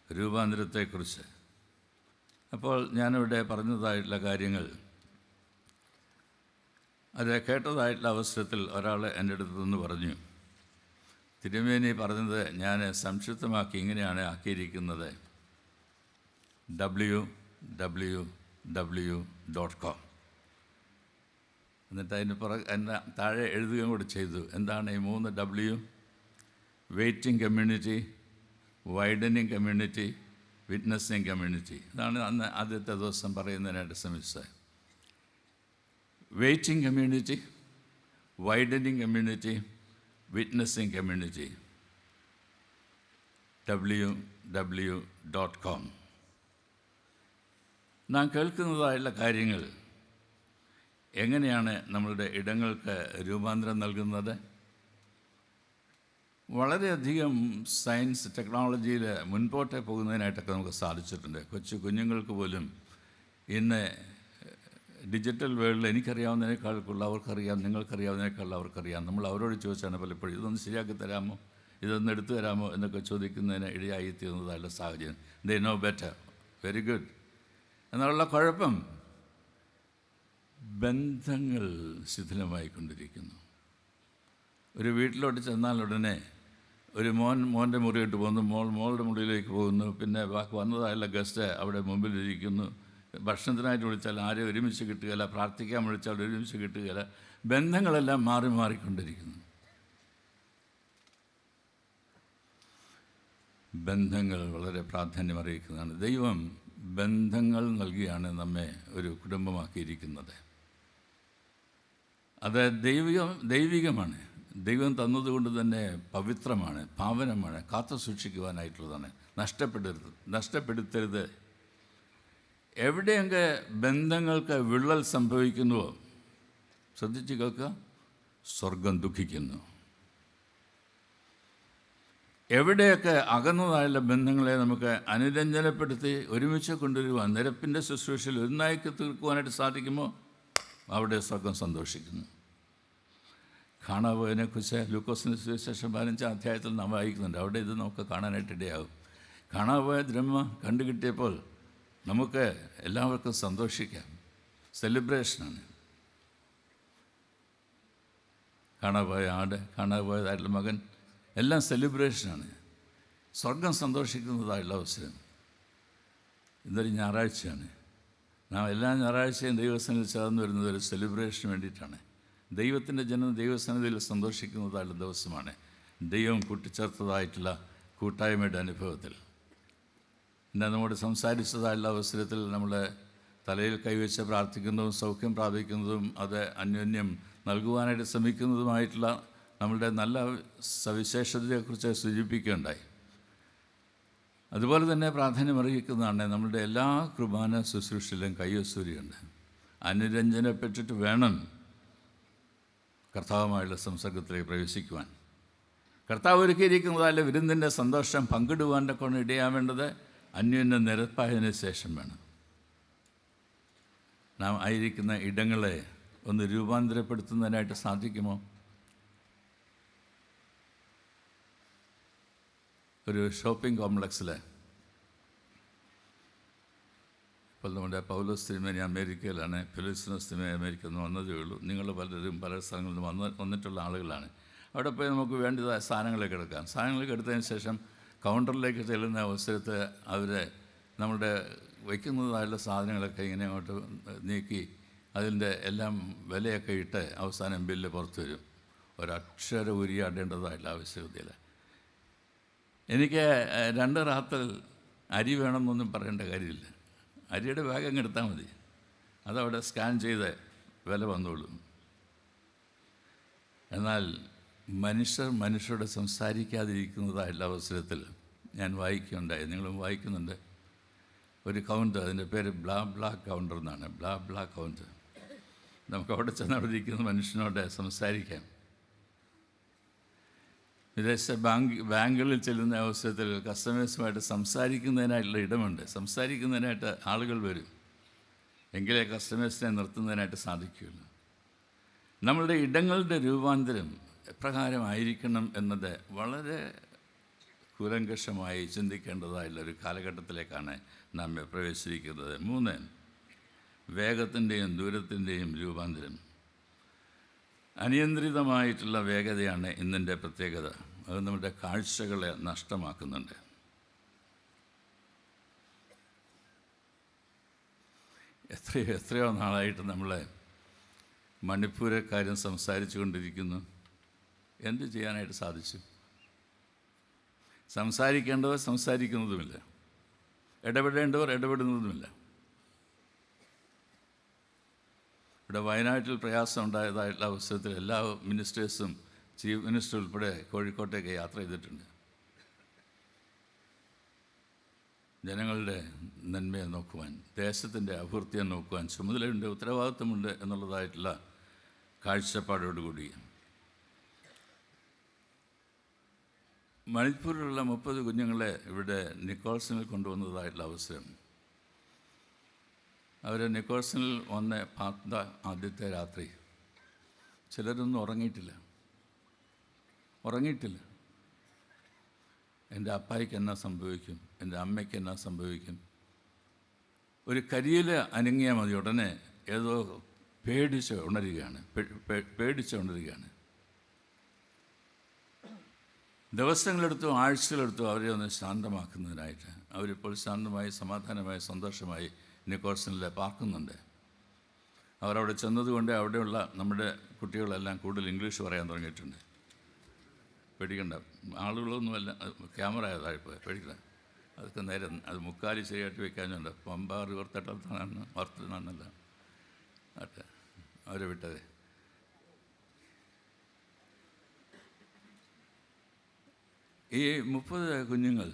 രൂപാന്തരത്തെക്കുറിച്ച്. അപ്പോൾ ഞാനിവിടെ പറഞ്ഞതായിട്ടുള്ള കാര്യങ്ങൾ അത് കേട്ടതായിട്ടുള്ള അവസരത്തിൽ ഒരാൾ എൻ്റെ അടുത്ത് നിന്ന് പറഞ്ഞു, തിരുമേനി പറഞ്ഞത് ഞാൻ സംക്ഷിപ്തമാക്കി ഇങ്ങനെയാണ് ആക്കിയിരിക്കുന്നത്, www.com. എന്നിട്ട് അതിൻ്റെ താഴെ എഴുതുകയും കൂടി ചെയ്തു. എന്താണ് ഈ 3 W? Waiting community, widening community, witnessing community. ഇതാണ് അന്ന് ആദ്യത്തെ ദിവസം പറയുന്നതിനായിട്ട് ശ്രമിച്ചത്. Waiting community, widening community, witnessing community, www.com. നാം കേൾക്കുന്നതായുള്ള കാര്യങ്ങൾ എങ്ങനെയാണ് നമ്മളുടെ ഇടങ്ങൾക്ക് രൂപാന്തരം നൽകുന്നത്? വളരെയധികം സയൻസ് ടെക്നോളജിയിൽ മുൻപോട്ടേ പോകുന്നതിനായിട്ടൊക്കെ നമുക്ക് സാധിച്ചിട്ടുണ്ട്. കുഞ്ഞുങ്ങൾക്ക് പോലും ഇന്ന് ഡിജിറ്റൽ വേൾഡിൽ എനിക്കറിയാവുന്നതിനേക്കാൾക്കുള്ള അവർക്കറിയാം, നിങ്ങൾക്കറിയാവുന്നതിനേക്കാൾ അവർക്കറിയാം. നമ്മൾ അവരോട് ചോദിച്ചാണ് പലപ്പോഴും ഇതൊന്ന് ശരിയാക്കി തരാമോ, ഇതൊന്ന് എടുത്തു തരാമോ എന്നൊക്കെ ചോദിക്കുന്നതിന് ഇടയായിത്തീർന്നതായുള്ള സാഹചര്യം. They know better, very good. എന്നുള്ള കുഴപ്പം, ബന്ധങ്ങൾ ശിഥിലമായിക്കൊണ്ടിരിക്കുന്നു. ഒരു വീട്ടിലോട്ട് ചെന്നാൽ ഉടനെ ഒരു മോൻ്റെ മുറിയിട്ട് പോകുന്നു, മോളുടെ മുറിയിലേക്ക് പോകുന്നു, പിന്നെ വന്നതായുള്ള ഗസ്റ്റ് അവിടെ മുമ്പിലിരിക്കുന്നു. ഭക്ഷണത്തിനായിട്ട് വിളിച്ചാൽ ആരെയും ഒരുമിച്ച് കിട്ടുകയില്ല, പ്രാർത്ഥിക്കാൻ വിളിച്ചാൽ ഒരുമിച്ച് കിട്ടുകയില്ല. ബന്ധങ്ങളെല്ലാം മാറിക്കൊണ്ടിരിക്കുന്നു. ബന്ധങ്ങൾ വളരെ പ്രാധാന്യം അറിയിക്കുന്നതാണ്. ദൈവം ബന്ധങ്ങൾ നൽകിയാണ് നമ്മെ ഒരു കുടുംബമാക്കിയിരിക്കുന്നത്. അത് ദൈവികമാണ്. ദൈവം തന്നതുകൊണ്ട് തന്നെ പവിത്രമാണ്, പാവനമാണ്, കാത്തു സൂക്ഷിക്കുവാനായിട്ടുള്ളതാണ്. നഷ്ടപ്പെടുത്തരുത്. എവിടെയൊക്കെ ബന്ധങ്ങൾക്ക് വിള്ളൽ സംഭവിക്കുന്നുവോ ശ്രദ്ധിച്ച് കേൾക്കുക, സ്വർഗം ദുഃഖിക്കുന്നു. എവിടെയൊക്കെ അകന്നതായുള്ള ബന്ധങ്ങളെ നമുക്ക് അനുരഞ്ജനപ്പെടുത്തി ഒരുമിച്ച് കൊണ്ടുവരുവാൻ, നിരപ്പിൻ്റെ ശുശ്രൂഷയിൽ ഒന്നായിക്ക് തീർക്കുവാനായിട്ട് സാധിക്കുമോ അവിടെ സ്വർഗം സന്തോഷിക്കുന്നു. കാണാപോയതിനെക്കുറിച്ച് ലൂക്കോസിന് സുവിശേഷം 15 അധ്യായത്തിൽ നാം വായിക്കുന്നുണ്ട്. അവിടെ ഇത് നമുക്ക് കാണാനായിട്ട് ഇടയാകും. കാണാപോയ ദ്രഹ്മ കണ്ടുകിട്ടിയപ്പോൾ നമുക്ക് എല്ലാവർക്കും സന്തോഷിക്കാം. സെലിബ്രേഷനാണ്. കാണാപോയ ആട്, കാണാപോയതായിട്ടുള്ള മകൻ, എല്ലാം സെലിബ്രേഷനാണ്. സ്വർഗം സന്തോഷിക്കുന്നതായുള്ള അവസരം. ഇതൊരു ഞായറാഴ്ചയാണ്. നാം എല്ലാ ഞായറാഴ്ചയും ദൈവസന്നിധിയിൽ ചേർന്ന് വരുന്നത് ഒരു സെലിബ്രേഷന് വേണ്ടിയിട്ടാണ്. ദൈവത്തിൻ്റെ ജനം ദൈവസന്നിധിയിൽ സന്തോഷിക്കുന്നതായുള്ള ദിവസമാണ്. ദൈവം കൂട്ടിച്ചേർത്തതായിട്ടുള്ള കൂട്ടായ്മയുടെ അനുഭവത്തിൽ. പിന്നെ നമ്മോട് സംസാരിച്ചതായുള്ള അവസരത്തിൽ നമ്മുടെ തലയിൽ കൈവച്ച് പ്രാർത്ഥിക്കുന്നതും സൗഖ്യം പ്രാപിക്കുന്നതും അത് അന്യോന്യം നൽകുവാനായിട്ട് ശ്രമിക്കുന്നതുമായിട്ടുള്ള നമ്മളുടെ നല്ല സവിശേഷതയെക്കുറിച്ച് സൂചിപ്പിക്കുകയുണ്ടായി. അതുപോലെ തന്നെ പ്രാധാന്യമർഹിക്കുന്നതാണ് നമ്മളുടെ എല്ലാ കുർബാന ശുശ്രൂഷയിലും കയ്യൊസൂരിയുണ്ട്. അനുരഞ്ജനപ്പെട്ടിട്ട് വേണം കർത്താവുമായുള്ള സംസർഗത്തിലേക്ക് പ്രവേശിക്കുവാൻ. കർത്താവ് ഒരുക്കിയിരിക്കുന്നതായ വിരുന്നിൻ്റെ സന്തോഷം പങ്കിടുവാൻ്റെ കൊണ്ട് ഇടയാവേണ്ടത് അന്യോന്യം നിരപ്പായതിനു ശേഷം വേണം. നാം ആയിരിക്കുന്ന ഇടങ്ങളെ ഒന്ന് രൂപാന്തരപ്പെടുത്തുന്നതിനായിട്ട് സാധിക്കുമോ? ഒരു ഷോപ്പിംഗ് കോംപ്ലക്സിൽ ഇപ്പോൾ നമ്മുടെ പൗലോസ് തിരുമേനി അമേരിക്കയിലാണ്, ഫിലിസ്തീനോസ് തിരുമേനി അമേരിക്കയിൽ നിന്ന് വന്നതേ ഉള്ളൂ. നിങ്ങൾ പലരും പല സ്ഥലങ്ങളിൽ നിന്ന് വന്നിട്ടുള്ള ആളുകളാണ്. അവിടെ പോയി നമുക്ക് വേണ്ടതായ സാധനങ്ങളൊക്കെ എടുക്കാം. സാധനങ്ങളൊക്കെ എടുത്തതിന് ശേഷം കൗണ്ടറിലേക്ക് ചെല്ലുന്ന അവസരത്ത് അവരെ നമ്മുടെ വയ്ക്കുന്നതായുള്ള സാധനങ്ങളൊക്കെ ഇങ്ങനെ അങ്ങോട്ട് നീക്കി അതിൻ്റെ എല്ലാം വിലയൊക്കെ ഇട്ട് അവസാനം ബില്ല് പുറത്തു വരും. ഒരക്ഷരം ഉരിയാടേണ്ടതായിട്ടുള്ള ആവശ്യകതയില്ല. എനിക്ക് 2 റാത്തൽ അരി വേണമെന്നൊന്നും പറയേണ്ട കാര്യമില്ല. അരിയുടെ ബാഗ് അങ്ങ് എടുത്താൽ മതി. അതവിടെ സ്കാൻ ചെയ്ത് വില വന്നോളൂ. എന്നാൽ മനുഷ്യരോട് സംസാരിക്കാതിരിക്കുന്നതായുള്ള അവസരത്തിൽ ഞാൻ വായിക്കുകയുണ്ടായി, നിങ്ങളും വായിക്കുന്നുണ്ട്. ഒരു കൗണ്ടർ, അതിൻ്റെ പേര് ബ്ലാ കൗണ്ടർ എന്നാണ്. Blah counter. നമുക്ക് അവിടെ ചെന്നവിടിരിക്കുന്ന മനുഷ്യനോട് സംസാരിക്കാം. വിദേശ ബാങ്കുകളിൽ ചെല്ലുന്ന അവസരത്തിൽ കസ്റ്റമേഴ്സുമായിട്ട് സംസാരിക്കുന്നതിനായിട്ടുള്ള ഇടമുണ്ട്. സംസാരിക്കുന്നതിനായിട്ട് ആളുകൾ വരും. എങ്കിലേ കസ്റ്റമേഴ്സിനെ നിർത്തുന്നതിനായിട്ട് സാധിക്കുകയുള്ളൂ. നമ്മളുടെ ഇടങ്ങളുടെ രൂപാന്തരം എപ്രകാരമായിരിക്കണം എന്നത് വളരെ കൂലങ്കഷമായി ചിന്തിക്കേണ്ടതായുള്ള ഒരു കാലഘട്ടത്തിലേക്കാണ് നാം പ്രവേശിച്ചിരിക്കുന്നത്. 3, വേഗത്തിൻ്റെയും ദൂരത്തിൻ്റെയും രൂപാന്തരം. അനിയന്ത്രിതമായിട്ടുള്ള വേഗതയാണ് ഇന്നിൻ്റെ പ്രത്യേകത. അത് നമ്മുടെ കാഴ്ചകളെ നഷ്ടമാക്കുന്നുണ്ട്. എത്രയോ നാളായിട്ട് നമ്മളെ മണിപ്പൂരെ കാര്യം സംസാരിച്ചു കൊണ്ടിരിക്കുന്നു. എന്ത് ചെയ്യാനായിട്ട് സാധിച്ചു? സംസാരിക്കേണ്ടവർ സംസാരിക്കുന്നതുമില്ല, ഇടപെടേണ്ടവർ ഇടപെടുന്നതുമില്ല. ഇവിടെ വയനാട്ടിൽ പ്രയാസം ഉണ്ടായതായിട്ടുള്ള അവസരത്തിൽ എല്ലാ മിനിസ്റ്റേഴ്സും ചീഫ് മിനിസ്റ്റർ ഉൾപ്പെടെ കോഴിക്കോട്ടേക്ക് യാത്ര ചെയ്തിട്ടുണ്ട്. ജനങ്ങളുടെ നന്മയെ നോക്കുവാൻ, ദേശത്തിൻ്റെ അഭിവൃദ്ധിയെ നോക്കുവാൻ ചുമതലയുണ്ട്, ഉത്തരവാദിത്വമുണ്ട് എന്നുള്ളതായിട്ടുള്ള കാഴ്ചപ്പാടോടുകൂടി മണിപ്പൂരിലുള്ള 30 കുഞ്ഞുങ്ങളെ ഇവിടെ നിക്കോൾസണിൽ കൊണ്ടുവന്നതായിട്ടുള്ള അവസരം. അവർ നിക്കോൾസണിൽ വന്ന് ആദ്യത്തെ രാത്രി ചിലരൊന്നും ഉറങ്ങിയിട്ടില്ല. എൻ്റെ അപ്പായിക്ക് എന്നാ സംഭവിക്കും, എൻ്റെ അമ്മയ്ക്ക് എന്നാ സംഭവിക്കും. ഒരു കരിയിൽ അനങ്ങിയാൽ മതി, ഉടനെ ഏതോ പേടിച്ച് ഉണരുകയാണ്. ദിവസങ്ങളെടുത്തു, ആഴ്ചകളെടുത്തു അവരെ ഒന്ന് ശാന്തമാക്കുന്നതിനായിട്ട്. അവരിപ്പോൾ ശാന്തമായി, സമാധാനമായി, സന്തോഷമായി നിക്കോൾസണിൽ പാർക്കുന്നുണ്ട്. അവരവിടെ ചെന്നതുകൊണ്ട് അവിടെയുള്ള നമ്മുടെ കുട്ടികളെല്ലാം കൂടുതൽ ഇംഗ്ലീഷ് പറയാൻ തുടങ്ങിയിട്ടുണ്ട്. പേടിക്കണ്ട, ആളുകളൊന്നുമല്ല, ക്യാമറ താഴെ പേടിക്കണ്ട. അതൊക്കെ നേരെ അത് മുക്കാലി ശരിയായിട്ട് വെക്കാനുണ്ട്. പമ്പ റിവർ തട്ടത്താണ് ഓർത്തനാണല്ലോ. ആട്ടെ, അവരെ വിട്ടതേ. ഈ 30 കുഞ്ഞുങ്ങൾ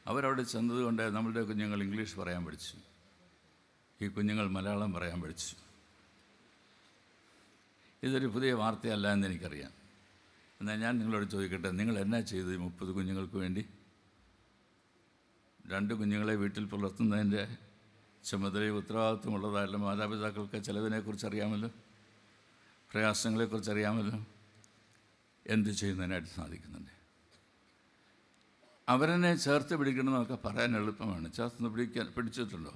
അവരവിടെ ചെന്നതുകൊണ്ട് നമ്മളുടെ കുഞ്ഞുങ്ങൾ ഇംഗ്ലീഷ് പറയാൻ പഠിച്ചു. ഈ കുഞ്ഞുങ്ങൾ മലയാളം പറയാൻ പഠിച്ചു. ഇതൊരു പുതിയ വാർത്തയല്ല എന്ന് എനിക്കറിയാം. എന്നാൽ ഞാൻ നിങ്ങളോട് ചോദിക്കട്ടെ, നിങ്ങൾ എന്നാ ചെയ്തു ഈ 30 കുഞ്ഞുങ്ങൾക്ക് വേണ്ടി? 2 കുഞ്ഞുങ്ങളെ വീട്ടിൽ പുലർത്തുന്നതിൻ്റെ ചുമതലയും ഉത്തരവാദിത്വമുള്ളതായുള്ള മാതാപിതാക്കൾക്ക് ചിലവിനെക്കുറിച്ച് അറിയാമല്ലോ, പ്രയാസങ്ങളെക്കുറിച്ച് അറിയാമല്ലോ. എന്ത് ചെയ്യുന്നതിനായിട്ട് സാധിക്കുന്നുണ്ട്? അവരെന്നെ ചേർത്ത് പിടിക്കണമെന്നൊക്കെ പറയാൻ എളുപ്പമാണ്. ചേർത്ത് പിടിച്ചിട്ടുണ്ടോ?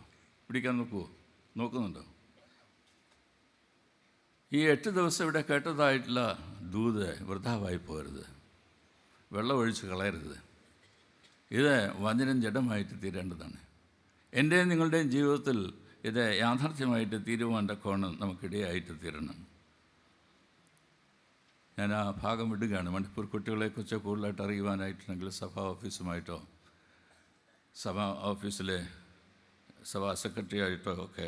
പിടിക്കാൻ നോക്കുന്നുണ്ടോ? ഈ 8 ദിവസം ഇവിടെ കേട്ടതായിട്ടുള്ള ദൂത് വൃഥാവായി പോകരുത്, വെള്ളമൊഴിച്ച് കളയരുത്. ഇത് വചനം ജഡമായിട്ട് തീരേണ്ടതാണ്. എൻ്റെയും നിങ്ങളുടെയും ജീവിതത്തിൽ ഇത് യാഥാർത്ഥ്യമായിട്ട് തീരുവാൻ്റെ കോണം നമുക്കിടയായിട്ട് തീരണം. ഞാൻ ആ ഭാഗം വിടുകയാണ്. മണിപ്പൂർ കുട്ടികളെക്കുറിച്ച് കൂടുതലായിട്ട് അറിയുവാനായിട്ടുണ്ടെങ്കിൽ സഭാ ഓഫീസുമായിട്ടോ സഭാ ഓഫീസിലെ സഭാ സെക്രട്ടറി ആയിട്ടോ ഒക്കെ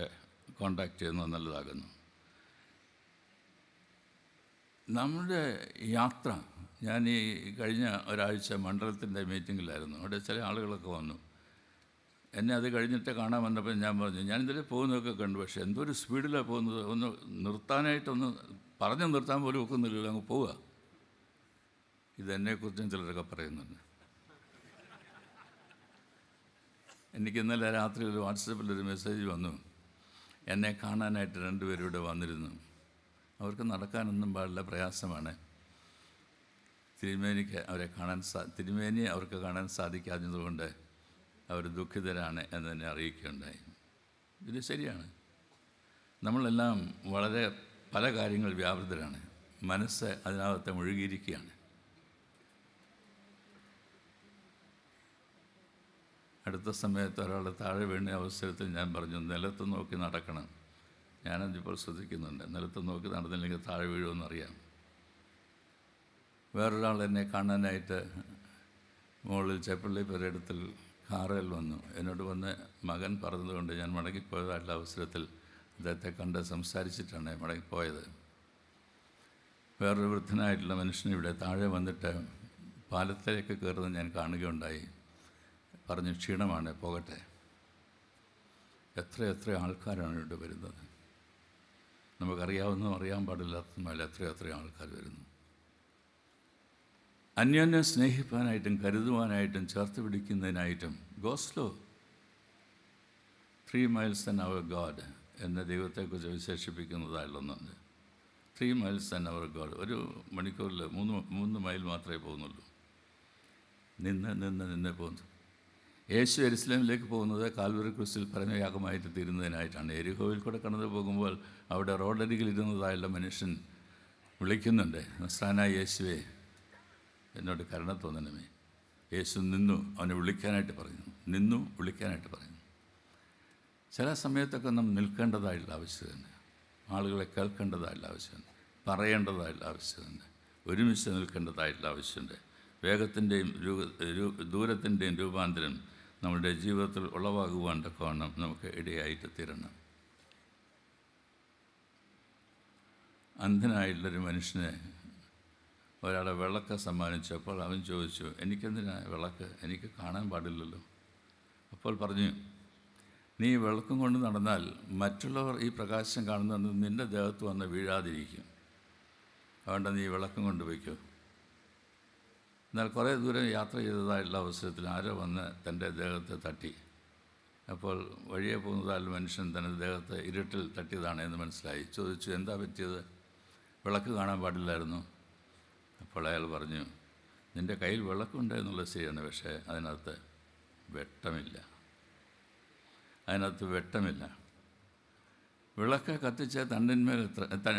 കോണ്ടാക്ട് ചെയ്യുന്നത് നല്ലതാകുന്നു. നമ്മുടെ യാത്ര, ഞാൻ ഈ കഴിഞ്ഞ ഒരാഴ്ച മണ്ഡലത്തിൻ്റെ മീറ്റിങ്ങിലായിരുന്നു. അവിടെ ചില ആളുകളൊക്കെ വന്നു. എന്നെ അത് കഴിഞ്ഞിട്ട് കാണാൻ വന്നപ്പോൾ ഞാൻ പറഞ്ഞു, ഞാനിതിൽ പോകുന്നതൊക്കെ കണ്ടു, പക്ഷേ എന്തൊരു സ്പീഡിലാണ് പോകുന്നത്, ഒന്ന് നിർത്താനായിട്ടൊന്ന് പറഞ്ഞു നിർത്താൻ പോലും ഒക്കുന്നില്ലല്ലോ, അങ്ങ് പോവുക. ഇതെന്നെക്കുറിച്ചും ചിലരൊക്കെ പറയുന്നുണ്ട്. എനിക്ക് ഇന്നലെ രാത്രി ഒരു വാട്സപ്പിലൊരു മെസ്സേജ് വന്നു, എന്നെ കാണാനായിട്ട് 2 പേരും ഇവിടെ വന്നിരുന്നു. അവർക്ക് നടക്കാനൊന്നും പാടില്ല, പ്രയാസമാണ്. തിരുമേനിക്ക് അവർക്ക് കാണാൻ സാധിക്കാത്തതുകൊണ്ട് അവർ ദുഃഖിതരാണ് എന്നെ അറിയിക്കുകയുണ്ടായി. ഇത് ശരിയാണ്. നമ്മളെല്ലാം വളരെ പല കാര്യങ്ങൾ വ്യാപൃതരാണ്. മനസ്സ് അതിനകത്ത് മുഴുകിയിരിക്കുകയാണ്. അടുത്ത സമയത്ത് ഒരാൾ താഴെ വീണ അവസരത്തിൽ ഞാൻ പറഞ്ഞു, നിലത്ത് നോക്കി നടക്കണം. ഞാനതിപ്പോൾ ശ്രദ്ധിക്കുന്നുണ്ട്. നിലത്ത് നോക്കി നടന്നില്ലെങ്കിൽ താഴെ വീഴുമെന്നറിയാം. വേറൊരാൾ എന്നെ കാണാനായിട്ട് മുകളിൽ ചേപ്പള്ളി പെരയിടത്തിൽ കാറിൽ വന്നു. എന്നോട് വന്ന് മകൻ പറഞ്ഞതുകൊണ്ട് ഞാൻ മടങ്ങിപ്പോയതായിട്ടുള്ള അവസരത്തിൽ അദ്ദേഹത്തെ കണ്ട് സംസാരിച്ചിട്ടാണ് മടങ്ങിപ്പോയത്. വേറൊരു വൃദ്ധനായിട്ടുള്ള മനുഷ്യൻ ഇവിടെ താഴെ വന്നിട്ട് പാലത്തിലേക്ക് കയറുന്നത് ഞാൻ കാണുകയുണ്ടായി. പറഞ്ഞു, ക്ഷീണമാണ്, പോകട്ടെ. എത്ര ആൾക്കാരാണ് ഇവിടെ വരുന്നത്. നമുക്കറിയാവുന്നതും അറിയാൻ പാടില്ലാത്തതുമല്ല എത്ര ആൾക്കാർ വരുന്നു. അന്യോന്യം സ്നേഹിപ്പാനായിട്ടും കരുതുവാനായിട്ടും ചേർത്ത് പിടിക്കുന്നതിനായിട്ടും go slow. 3 miles an hour God എന്ന ദൈവത്തെക്കുറിച്ച് വിശേഷിപ്പിക്കുന്നതായുള്ളൊന്നുണ്ട്. 3 miles an hour God. 1 മണിക്കൂറിൽ 3 മൈൽ മാത്രമേ പോകുന്നുള്ളൂ. നിന്ന് പോകുന്നു. യേശു യെരുശലേമിലേക്ക് പോകുന്നത് കാൽവറി ക്രൂസിൽ പരമയാഗമായിട്ട് തീരുന്നതിനായിട്ടാണ്. എരിഹോവിൽ കൂടെ കടന്നു പോകുമ്പോൾ അവിടെ റോഡരികിലിരുന്നതായുള്ള മനുഷ്യൻ വിളിക്കുന്നുണ്ട്, നസ്രാനായ യേശുവേ, എന്നോട് കരുണ തോന്നണമേ. യേശു നിന്നു, അവനെ വിളിക്കാനായിട്ട് പറഞ്ഞു. ചില സമയത്തൊക്കെ നാം നിൽക്കേണ്ടതായിട്ടുള്ള ആവശ്യമുണ്ട്. ആളുകളെ കേൾക്കേണ്ടതായിട്ടുള്ള ആവശ്യമുണ്ട്. പറയേണ്ടതായിട്ടുള്ള ആവശ്യമുണ്ട്. ഒരുമിച്ച് നിൽക്കേണ്ടതായിട്ടുള്ള ആവശ്യമുണ്ട്. വേഗത്തിൻ്റെയും ദൂരത്തിൻ്റെയും രൂപാന്തരം നമ്മുടെ ജീവിതത്തിൽ ഉളവാകുവാൻ തക്കവണ്ണം നമുക്ക് ഇടയായിട്ട് തീരണം. അന്ധനായിട്ടുള്ളൊരു മനുഷ്യനെ ഒരാളെ വിളക്ക് സമ്മാനിച്ചപ്പോൾ അവൻ ചോദിച്ചു, എനിക്കെന്തിനാ വിളക്ക്, എനിക്ക് കാണാൻ പാടില്ലല്ലോ. അപ്പോൾ പറഞ്ഞു, നീ വിളക്കും കൊണ്ട് നടന്നാൽ മറ്റുള്ളവർ ഈ പ്രകാശം കാണുന്നത് നിൻ്റെ ദേഹത്ത് വന്ന് വീഴാതിരിക്കും. അതുകൊണ്ട് നീ വിളക്കും കൊണ്ട് വയ്ക്കൂ. എന്നാൽ കുറേ ദൂരം യാത്ര ചെയ്തതായിട്ടുള്ള അവസരത്തിൽ ആരോ വന്ന് തൻ്റെ ദേഹത്തെ തട്ടി. അപ്പോൾ വഴിയെ പോകുന്നതായുള്ള മനുഷ്യൻ തൻ്റെ ദേഹത്തെ ഇരുട്ടിൽ തട്ടിയതാണ് എന്ന് മനസ്സിലായി. ചോദിച്ചു, എന്താ പറ്റിയത്? വിളക്ക് കാണാൻ പാടില്ലായിരുന്നു. അപ്പോൾ അയാൾ പറഞ്ഞു, നിൻ്റെ കയ്യിൽ വിളക്കുണ്ട് എന്നുള്ളത് ശരിയാണ്, പക്ഷേ അതിനകത്ത് വെട്ടമില്ല. വിളക്ക് കത്തിച്ച തണ്ടിന്മേൽ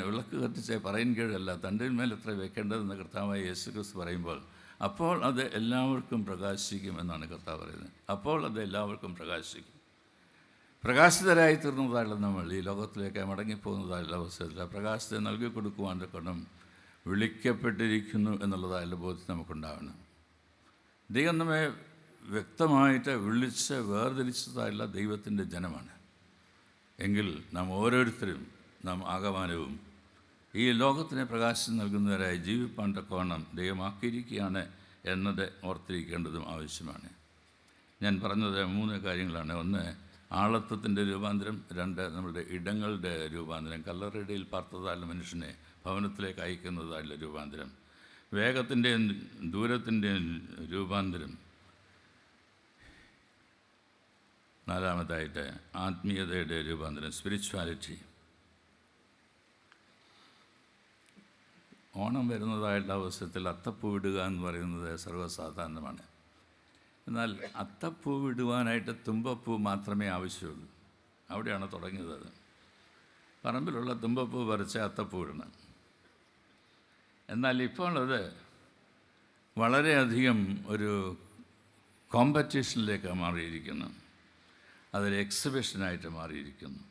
വിളക്ക് കത്തിച്ച പറയിൻ കീഴല്ല, തണ്ടിന്മേൽ എത്ര വെക്കേണ്ടതെന്ന് കർത്താവായ യേശുക്രിസ്തു പറയുമ്പോൾ അപ്പോൾ അത് എല്ലാവർക്കും പ്രകാശിക്കും എന്നാണ് കർത്താവ് പറയുന്നത്. അപ്പോൾ അത് എല്ലാവർക്കും പ്രകാശിക്കും. പ്രകാശിതരായി തീർന്നതായുള്ള നമ്മൾ ഈ ലോകത്തിലേക്ക് മടങ്ങിപ്പോകുന്നതായുള്ള അവസരത്തിൽ ആ പ്രകാശത്തെ നൽകി കൊടുക്കുവാൻ തക്കണം വിളിക്കപ്പെട്ടിരിക്കുന്നു എന്നുള്ളതായുള്ള ബോധ്യം നമുക്കുണ്ടാവണം. ദൈവം നമ്മെ വ്യക്തമായിട്ട് വിളിച്ച് വേർതിരിച്ചതായുള്ള ദൈവത്തിൻ്റെ ജനമാണ്. എങ്കിൽ നാം ഓരോരുത്തരും നാം ആകമാനവും ഈ ലോകത്തിന് പ്രകാശം നൽകുന്നവരായി ജീവിപ്പാൻ തക്കവണ്ണം ദൈവമാക്കിയിരിക്കുകയാണ് എന്നത് ഓർത്തിരിക്കേണ്ടതും ആവശ്യമാണ്. ഞാൻ പറഞ്ഞത് 3 കാര്യങ്ങളാണ്. 1, ആളത്വത്തിൻ്റെ രൂപാന്തരം. 2, നമ്മുടെ ഇടങ്ങളുടെ രൂപാന്തരം. കല്ലറയിടയിൽ പാർത്തതായുള്ള മനുഷ്യനെ ഭവനത്തിലേക്ക് അയക്കുന്നതായുള്ള രൂപാന്തരം. വേഗത്തിൻ്റെയും ദൂരത്തിൻ്റെയും രൂപാന്തരം. 4, ആത്മീയതയുടെ രൂപാന്തരം, സ്പിരിച്വാലിറ്റി. ഓണം വരുന്നതായിട്ടുള്ള അവസരത്തിൽ അത്തപ്പൂ ഇടുക എന്ന് പറയുന്നത് സർവ്വസാധാരണമാണ്. എന്നാൽ അത്തപ്പൂ ഇടുവാനായിട്ട് തുമ്പപ്പൂ മാത്രമേ ആവശ്യമുള്ളൂ. അവിടെയാണ് തുടങ്ങിയത്. അത് പറമ്പിലുള്ള തുമ്പപ്പൂ പറിച്ച് അത്തപ്പൂ ഇടണം. എന്നാൽ ഇപ്പോൾ അത് വളരെയധികം ഒരു കോമ്പറ്റീഷനിലേക്ക് മാറിയിരിക്കുന്നു. അതൊരു എക്സിബിഷനായിട്ട് മാറിയിരിക്കുന്നു.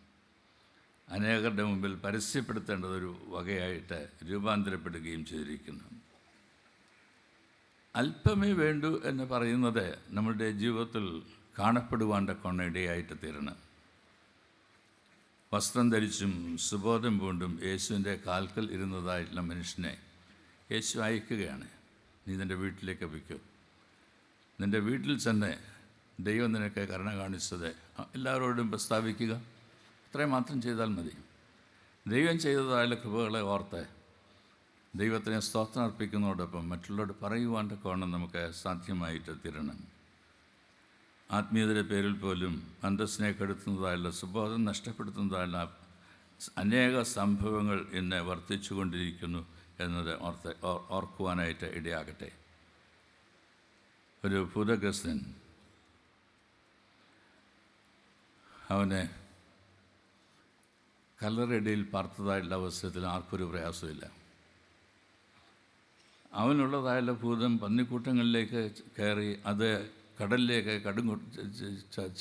അനേകരുടെ മുമ്പിൽ പരസ്യപ്പെടുത്തേണ്ടതൊരു വകയായിട്ട് രൂപാന്തരപ്പെടുകയും ചെയ്തിരിക്കുന്നു. അല്പമേ വേണ്ടൂ എന്ന് പറയുന്നത് നമ്മുടെ ജീവിതത്തിൽ കാണപ്പെടുവാൻ്റെ കൊണ്ടിടയായിട്ട് തീരണം. വസ്ത്രം ധരിച്ചും സുബോധം പൂണ്ടും യേശുവിൻ്റെ കാൽക്കൽ ഇരുന്നതായിട്ടുള്ള മനുഷ്യനെ യേശു അയക്കുകയാണ്. നീ നിൻ്റെ വീട്ടിലേക്ക് വയ്ക്കൂ. നിൻ്റെ വീട്ടിൽ ചെന്ന് ദൈവം നിനക്ക് കരുണ കാണിച്ചത് എല്ലാവരോടും പ്രസ്താവിക്കുക. ഇത്രയും മാത്രം ചെയ്താൽ മതി. ദൈവം ചെയ്തതായുള്ള കൃപകളെ ഓർത്ത് ദൈവത്തിനെ സ്തോത്രം അർപ്പിക്കുന്നതോടൊപ്പം മറ്റുള്ളവരോട് പറയുവാൻ തക്കവണ്ണം നമുക്ക് സാധ്യമായിട്ട് തീരണം. ആത്മീയതയുടെ പേരിൽ പോലും അന്തസ്സിനെ കെടുത്തുന്നതായുള്ള സുബോധം നഷ്ടപ്പെടുത്തുന്നതായുള്ള അനേക സംഭവങ്ങൾ ഇന്ന് വർദ്ധിച്ചു കൊണ്ടിരിക്കുന്നു എന്നത് ഓർക്കുവാനായിട്ട് ഇടയാകട്ടെ. ഒരു ഭൂതഗ്രസ്തൻ അവനെ കല്ലറയിടയിൽ പാർത്തതായുള്ള അവസരത്തിൽ ആർക്കൊരു പ്രയാസമില്ല. അവനുള്ളതായുള്ള ഭൂതം പന്നിക്കൂട്ടങ്ങളിലേക്ക് കയറി അത് കടലിലേക്ക്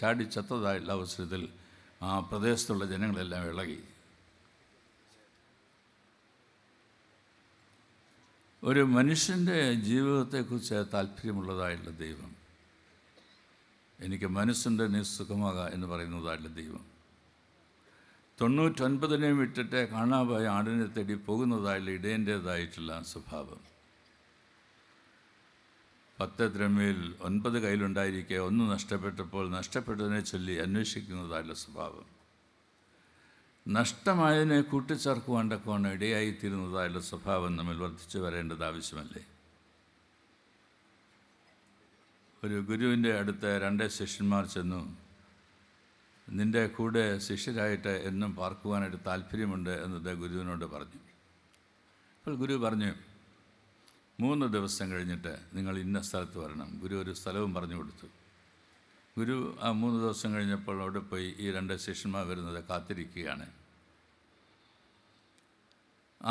ചാടി ചത്തതായുള്ള അവസരത്തിൽ ആ പ്രദേശത്തുള്ള ജനങ്ങളെല്ലാം ഇളകി. ഒരു മനുഷ്യൻ്റെ ജീവിതത്തെക്കുറിച്ച് താല്പര്യമുള്ളതായുള്ള ദൈവം, എനിക്ക് മനസ്സുണ്ട് നീ സുഖമാകാ എന്ന് പറയുന്നതായുള്ള ദൈവം, 99 വിട്ടിട്ട് കാണാപോയ ആടിനെ തേടി പോകുന്നതായുള്ള ഇടയൻ്റേതായിട്ടുള്ള സ്വഭാവം, 10 ദ്രഹ്മയിൽ 9 കയ്യിലുണ്ടായിരിക്കെ 1 നഷ്ടപ്പെട്ടപ്പോൾ നഷ്ടപ്പെട്ടതിനെ ചൊല്ലി അന്വേഷിക്കുന്നതായുള്ള സ്വഭാവം, നഷ്ടമായതിനെ കൂട്ടിച്ചേർക്കുവാൻ തക്കവണ്ണം ഇടയായിത്തീരുന്നതായുള്ള സ്വഭാവം നമ്മൾ വർദ്ധിച്ചു വരേണ്ടത് ആവശ്യമല്ലേ? ഒരു ഗുരുവിൻ്റെ അടുത്ത് 2 ശിഷ്യന്മാർ ചെന്നു. നിൻ്റെ കൂടെ ശിഷ്യരായിട്ട് എന്നും പാർക്കുവാനായിട്ട് താല്പര്യമുണ്ട് എന്നത് ഗുരുവിനോട് പറഞ്ഞു. അപ്പോൾ ഗുരു പറഞ്ഞു, 3 ദിവസം കഴിഞ്ഞിട്ട് നിങ്ങൾ ഇന്ന സ്ഥലത്ത് വരണം. ഗുരു ഒരു സ്ഥലവും പറഞ്ഞു കൊടുത്തു. ഗുരു ആ 3 ദിവസം കഴിഞ്ഞപ്പോൾ അവിടെ പോയി ഈ 2 ശിഷ്യന്മാർ വരുന്നത് കാത്തിരിക്കുകയാണ്.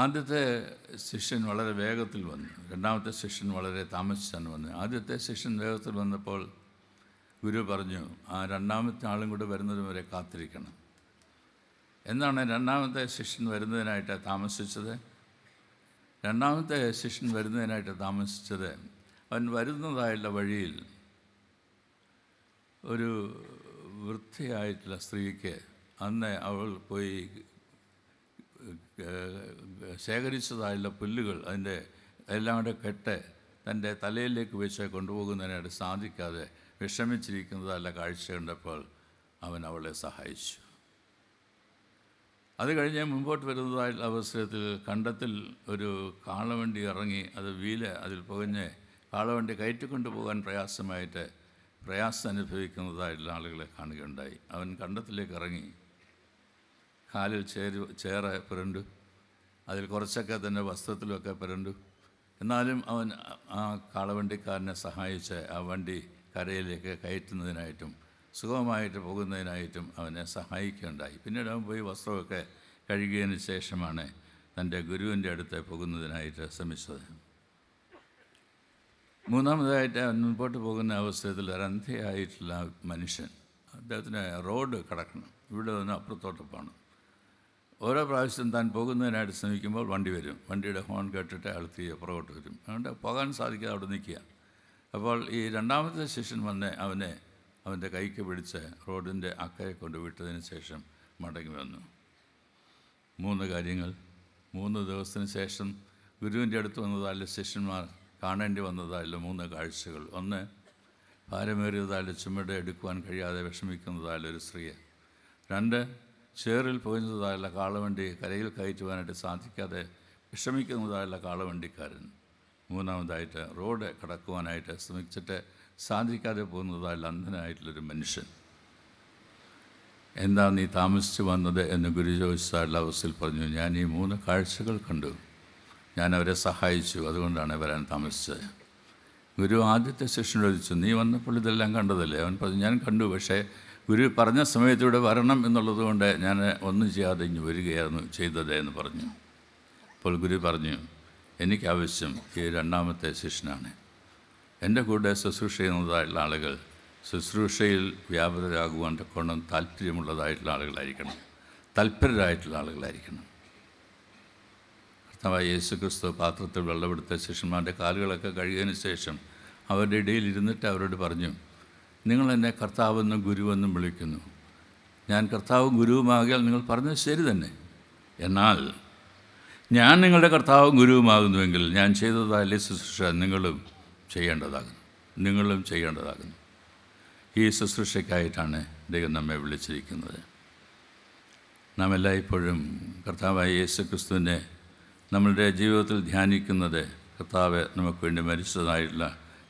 ആദ്യത്തെ ശിഷ്യൻ വളരെ വേഗത്തിൽ വന്നു. 2ാമത്തെ ശിഷ്യൻ വളരെ താമസിച്ചാണ് വന്നു. ആദ്യത്തെ ശിഷ്യൻ വേഗത്തിൽ വന്നപ്പോൾ ഗുരു പറഞ്ഞു, ആ 2ാമത്തെ ആളും കൂടെ വരുന്നത് വരെ കാത്തിരിക്കണം. എന്താണ് 2ാമത്തെ ശിഷ്യൻ വരുന്നതിനായിട്ട് താമസിച്ചത്? 2ാമത്തെ ശിഷ്യൻ വരുന്നതിനായിട്ട് താമസിച്ചത്, അവൻ വരുന്നതായുള്ള വഴിയിൽ ഒരു വൃദ്ധയായിട്ടുള്ള സ്ത്രീക്ക് അന്ന് അവൾ പോയി ശേഖരിച്ചതായുള്ള പുല്ലുകൾ അതിൻ്റെ എല്ലാം കൂടെ കെട്ട് തൻ്റെ തലയിലേക്ക് വെച്ച് കൊണ്ടുപോകുന്നതിനായിട്ട് സാധിക്കാതെ വിഷമിച്ചിരിക്കുന്നതല്ല കാഴ്ച കണ്ടപ്പോൾ അവൻ അവളെ സഹായിച്ചു. അത് കഴിഞ്ഞ് മുമ്പോട്ട് വരുന്നതായുള്ള അവസരത്തിൽ കണ്ടത്തിൽ ഒരു കാളവണ്ടി ഇറങ്ങി അത് അതിൽ പുകഞ്ഞ് കാളവണ്ടി കയറ്റിക്കൊണ്ടു പോകാൻ പ്രയാസം അനുഭവിക്കുന്നതായിട്ടുള്ള ആളുകളെ കാണുകയുണ്ടായി. അവൻ കണ്ടത്തിലേക്ക് ഇറങ്ങി കാലിൽ ചേറ് പുരണ്ടു, അതിൽ കുറച്ചൊക്കെ തന്നെ വസ്ത്രത്തിലൊക്കെ പുരണ്ടു. എന്നാലും അവൻ ആ കാളവണ്ടിക്കാരനെ സഹായിച്ച് ആ വണ്ടി കരയിലേക്ക് കയറ്റുന്നതിനായിട്ടും സുഖമായിട്ട് പോകുന്നതിനായിട്ടും അവനെ സഹായിക്കുകയുണ്ടായി. പിന്നീട് അവൻ പോയി വസ്ത്രമൊക്കെ കഴുകിയതിന് ശേഷമാണ് തൻ്റെ ഗുരുവിൻ്റെ അടുത്ത് പോകുന്നതിനായിട്ട് ശ്രമിച്ചത്. 3ാമതായിട്ട് അവൻ മുൻപോട്ട് പോകുന്ന അവസരത്തിൽ ഒരു അന്ധയായിട്ടുള്ള മനുഷ്യൻ, അദ്ദേഹത്തിന് റോഡ് കടക്കണം, ഇവിടെ നിന്ന് അപ്പുറത്തോട്ട് പോകണം. ഓരോ പ്രാവശ്യം താൻ പോകുന്നതിനായിട്ട് ശ്രമിക്കുമ്പോൾ വണ്ടി വരും. വണ്ടിയുടെ ഹോൺ കേട്ടിട്ട് അയാൾ പുറകോട്ട് വരും. അതുകൊണ്ട് പോകാൻ സാധിക്കാതെ അവിടെ നിൽക്കുക. അപ്പോൾ ഈ രണ്ടാമത്തെ ശിഷ്യൻ വന്ന് അവൻ്റെ കൈക്ക് പിടിച്ച് റോഡിൻ്റെ അക്കരെ കൊണ്ട് വിട്ടതിന് ശേഷം മടങ്ങി വന്നു. 3 കാര്യങ്ങൾ. 3 ദിവസത്തിന് ശേഷം ഗുരുവിൻ്റെ അടുത്ത് വന്നതായുള്ള ശിഷ്യന്മാർ കാണേണ്ടി വന്നതായുള്ള 3 കാഴ്ചകൾ. 1, ഭാരമേറിയതായുള്ള ചുമട് എടുക്കുവാൻ കഴിയാതെ വിഷമിക്കുന്നതായുള്ള ഒരു സ്ത്രീയെ. 2, ചേറിൽ പോയിരുന്നതായുള്ള കാളവണ്ടി കരയിൽ കയറ്റുവാനായിട്ട് സാധിക്കാതെ വിഷമിക്കുന്നതായുള്ള കാളവണ്ടിക്കാരൻ. 3-മതായിട്ട് റോഡ് കടക്കുവാനായിട്ട് ശ്രമിച്ചിട്ട് സാധിക്കാതെ പോകുന്നതായുള്ള അന്ധനായിട്ടുള്ളൊരു മനുഷ്യൻ. എന്താ നീ താമസിച്ച് വന്നത് എന്ന് ഗുരു ചോദിച്ചതായുള്ള അവസ്ഥയിൽ പറഞ്ഞു, ഞാൻ ഈ 3 കാഴ്ചകൾ കണ്ടു, ഞാൻ അവരെ സഹായിച്ചു, അതുകൊണ്ടാണ് വരാൻ താമസിച്ചത്. ഗുരു ആദ്യത്തെ ശിഷ്യനോട് ചോദിച്ചു, നീ വന്നപ്പോൾ ഇതെല്ലാം കണ്ടതല്ലേ? അവൻ പറഞ്ഞു, ഞാൻ കണ്ടു, പക്ഷേ ഗുരു പറഞ്ഞ സമയത്തൂടെ വരണം എന്നുള്ളത് കൊണ്ട് ഞാൻ ഒന്നും ചെയ്യാതെ ഇങ്ങ് വരികയായിരുന്നു ചെയ്തത് എന്ന് പറഞ്ഞു. അപ്പോൾ ഗുരു പറഞ്ഞു, എനിക്കാവശ്യം ഈ 2-മത്തെ ശിഷ്യനാണ്. എൻ്റെ കൂടെ ശുശ്രൂഷ ചെയ്യുന്നതായിട്ടുള്ള ആളുകൾ ശുശ്രൂഷയിൽ വ്യാപൃതരാകുവാൻ തക്കോണം താല്പര്യമുള്ളതായിട്ടുള്ള ആളുകളായിരിക്കണം, തൽപരരായിട്ടുള്ള ആളുകളായിരിക്കണം. കർത്താവായ യേശു ക്രിസ്തു പാത്രത്തിൽ വെള്ളമെടുത്ത ശിഷ്യന്മാരുടെ കാലുകളൊക്കെ കഴുകിയതിന് ശേഷം അവരുടെ ഇടയിൽ ഇരുന്നിട്ട് അവരോട് പറഞ്ഞു, നിങ്ങളെന്നെ കർത്താവെന്നും ഗുരുവെന്നും വിളിക്കുന്നു. ഞാൻ കർത്താവും ഗുരുവുമാകിയാൽ നിങ്ങൾ പറഞ്ഞത് ശരി തന്നെ. എന്നാൽ ഞാൻ നിങ്ങളുടെ കർത്താവും ഗുരുവുമാകുന്നുവെങ്കിൽ ഞാൻ ചെയ്തതായ ശുശ്രൂഷ നിങ്ങളും ചെയ്യേണ്ടതാകുന്നു. ഈ ശുശ്രൂഷയ്ക്കായിട്ടാണ് ദൈവം നമ്മെ വിളിച്ചിരിക്കുന്നത്. നാം എല്ലായ്പ്പോഴും കർത്താവായ യേശു ക്രിസ്തുവിനെ നമ്മളുടെ ജീവിതത്തിൽ ധ്യാനിക്കുന്നത് കർത്താവ് നമുക്ക് വേണ്ടി മരിച്ചതായിട്ടുള്ള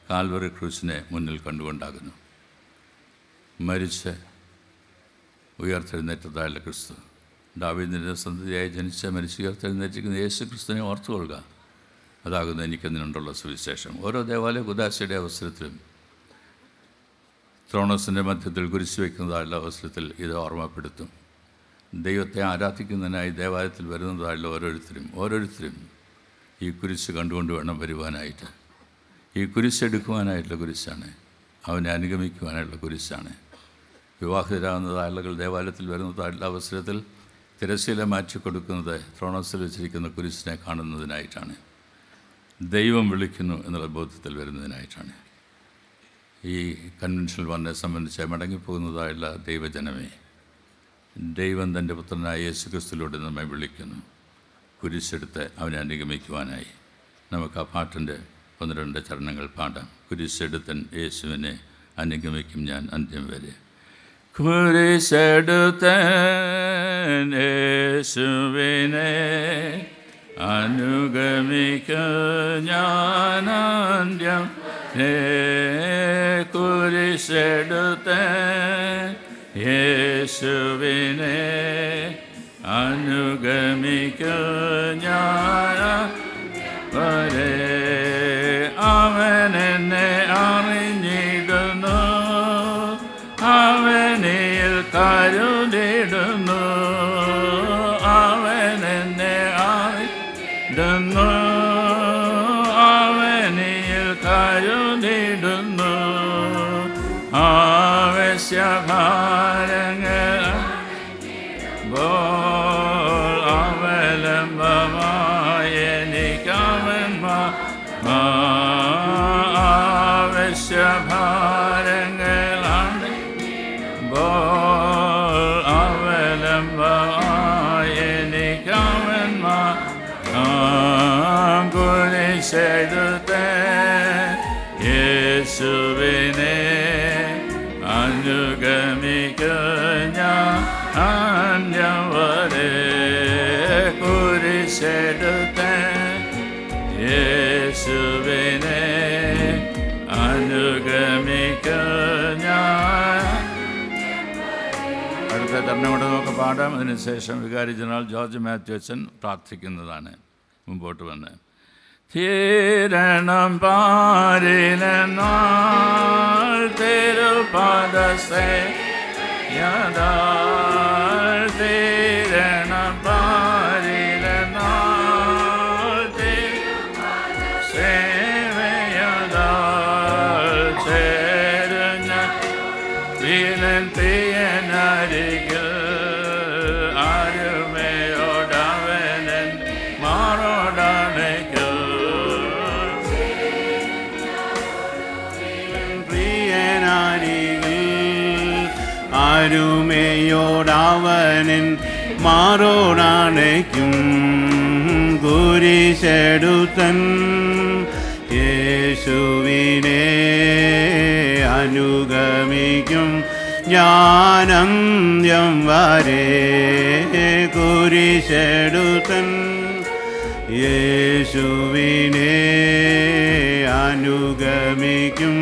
കാൽവറി ക്രൂശിനെ മുന്നിൽ കണ്ടുകൊണ്ടാകുന്നു. മരിച്ച് ഉയർത്തെഴുന്നേറ്റതായുള്ള ക്രിസ്തു, ദാവീദിൻ്റെ സന്തതിയായി ജനിച്ച് മരിച്ച് ഉയർത്തെഴുന്നേറ്റിരിക്കുന്ന യേശു ക്രിസ്തുവിനെ ഓർത്തുകൊള്ളുക. അതാകുന്നു എനിക്കെന്നിനുള്ള സുവിശേഷം. ഓരോ ദേവാലയ കുദാശയുടെ അവസരത്തിലും ത്രോണസിൻ്റെ മധ്യത്തിൽ കുരിശ് വയ്ക്കുന്നതായുള്ള അവസരത്തിൽ ഇത് ഓർമ്മപ്പെടുത്തും. ദൈവത്തെ ആരാധിക്കുന്നതിനായി ദേവാലയത്തിൽ വരുന്നതായുള്ള ഓരോരുത്തരും ഈ കുരിശ് കണ്ടുകൊണ്ട് വേണം വരുവാനായിട്ട്. ഈ കുരിശെടുക്കുവാനായിട്ടുള്ള കുരിശാണ്, അവനെ അനുഗമിക്കുവാനായിട്ടുള്ള കുരിശാണ്. വിവാഹിതരാകുന്ന ആളുകൾ ദേവാലയത്തിൽ വരുന്നതായിട്ടുള്ള അവസരത്തിൽ തിരശ്ശീല മാറ്റിക്കൊടുക്കുന്നത് ത്രോണസിൽ വെച്ചിരിക്കുന്ന കുരിശിനെ കാണുന്നതിനായിട്ടാണ്. ദൈവം വിളിക്കുന്നു എന്നുള്ള ബോധ്യത്തിൽ വരുന്നതിനായിട്ടാണ്. ഈ കൺവെൻഷനിൽ വന്നെ സംബന്ധിച്ച് മടങ്ങിപ്പോകുന്നതായുള്ള ദൈവജനമേ, ദൈവം തൻ്റെ പുത്രനായ യേശു ക്രിസ്തുവിലൂടെ നമ്മെ വിളിക്കുന്നു കുരിശെടുത്ത് അവനെ അനുഗമിക്കുവാനായി. നമുക്ക് ആ പാട്ടിൻ്റെ 1-2 ചരണങ്ങൾ പാടാം. കുരിശെടുത്തൻ യേശുവിനെ അനുഗമിക്കും ഞാൻ അന്ത്യം വരെ. കുരിശെടുത്തൻ യേശുവിനെ അനുഗമിക്കും ഞാൻ അന്ത്യം വരെ. കുരിശെടുത്തൻ യേശുവിനെ അനുഗമിക്കും ഞാൻ വരെ. അവൻ എന്നെ അറിഞ്ഞിടുന്നു, അവനിൽ കരുതിടുന്നു. അവൻ എന്നെ അറിഞ്ഞിടുന്നു, അവനിൽ കരുതിടുന്നു. ആവശ്യഭാരങ്ങൾ അവലംബമായി എനിക്കവൻ ആവശ്യഭാരങ്ങളാണ് അവലംബമായി എനിക്കവൻ കുരിശെടുത്തേ യേശുവിനെ അനുഗമിക്കും ഞാൻ അന്ത്യം വരെ. കുരിശെടുത്തേ യേശുവിനെ അനുഗമിക്കും ഞാൻ. അടുത്ത തരണയോടെ നമുക്ക് പാടാം. അതിനുശേഷം വികാരി ജനറൽ ജോർജ് മാത്യു അച്ഛൻ പ്രാർത്ഥിക്കുന്നതാണ്. മുമ്പോട്ട് വന്ന് തീരണം പാരിലെന്നാൽ തിരുപാദസേ യഥാ തീരണം പാരിലെന്നാൽ സേവയതാ ചേരുന്ന വീലൻ പ്രിയനരികിൽ ആരുമയോടവനൻ മാറോടണയ്ക്കും താരുമയോടവനൻ മാറോടണയ്ക്കും കുരിശെടുത്തൻ യേശുവിനെ അനുഗമിക്കും ഞാനന്ത്യം വരെ കുരിശെടുത്തൻ യേശുവിനെ അനുഗമിക്കും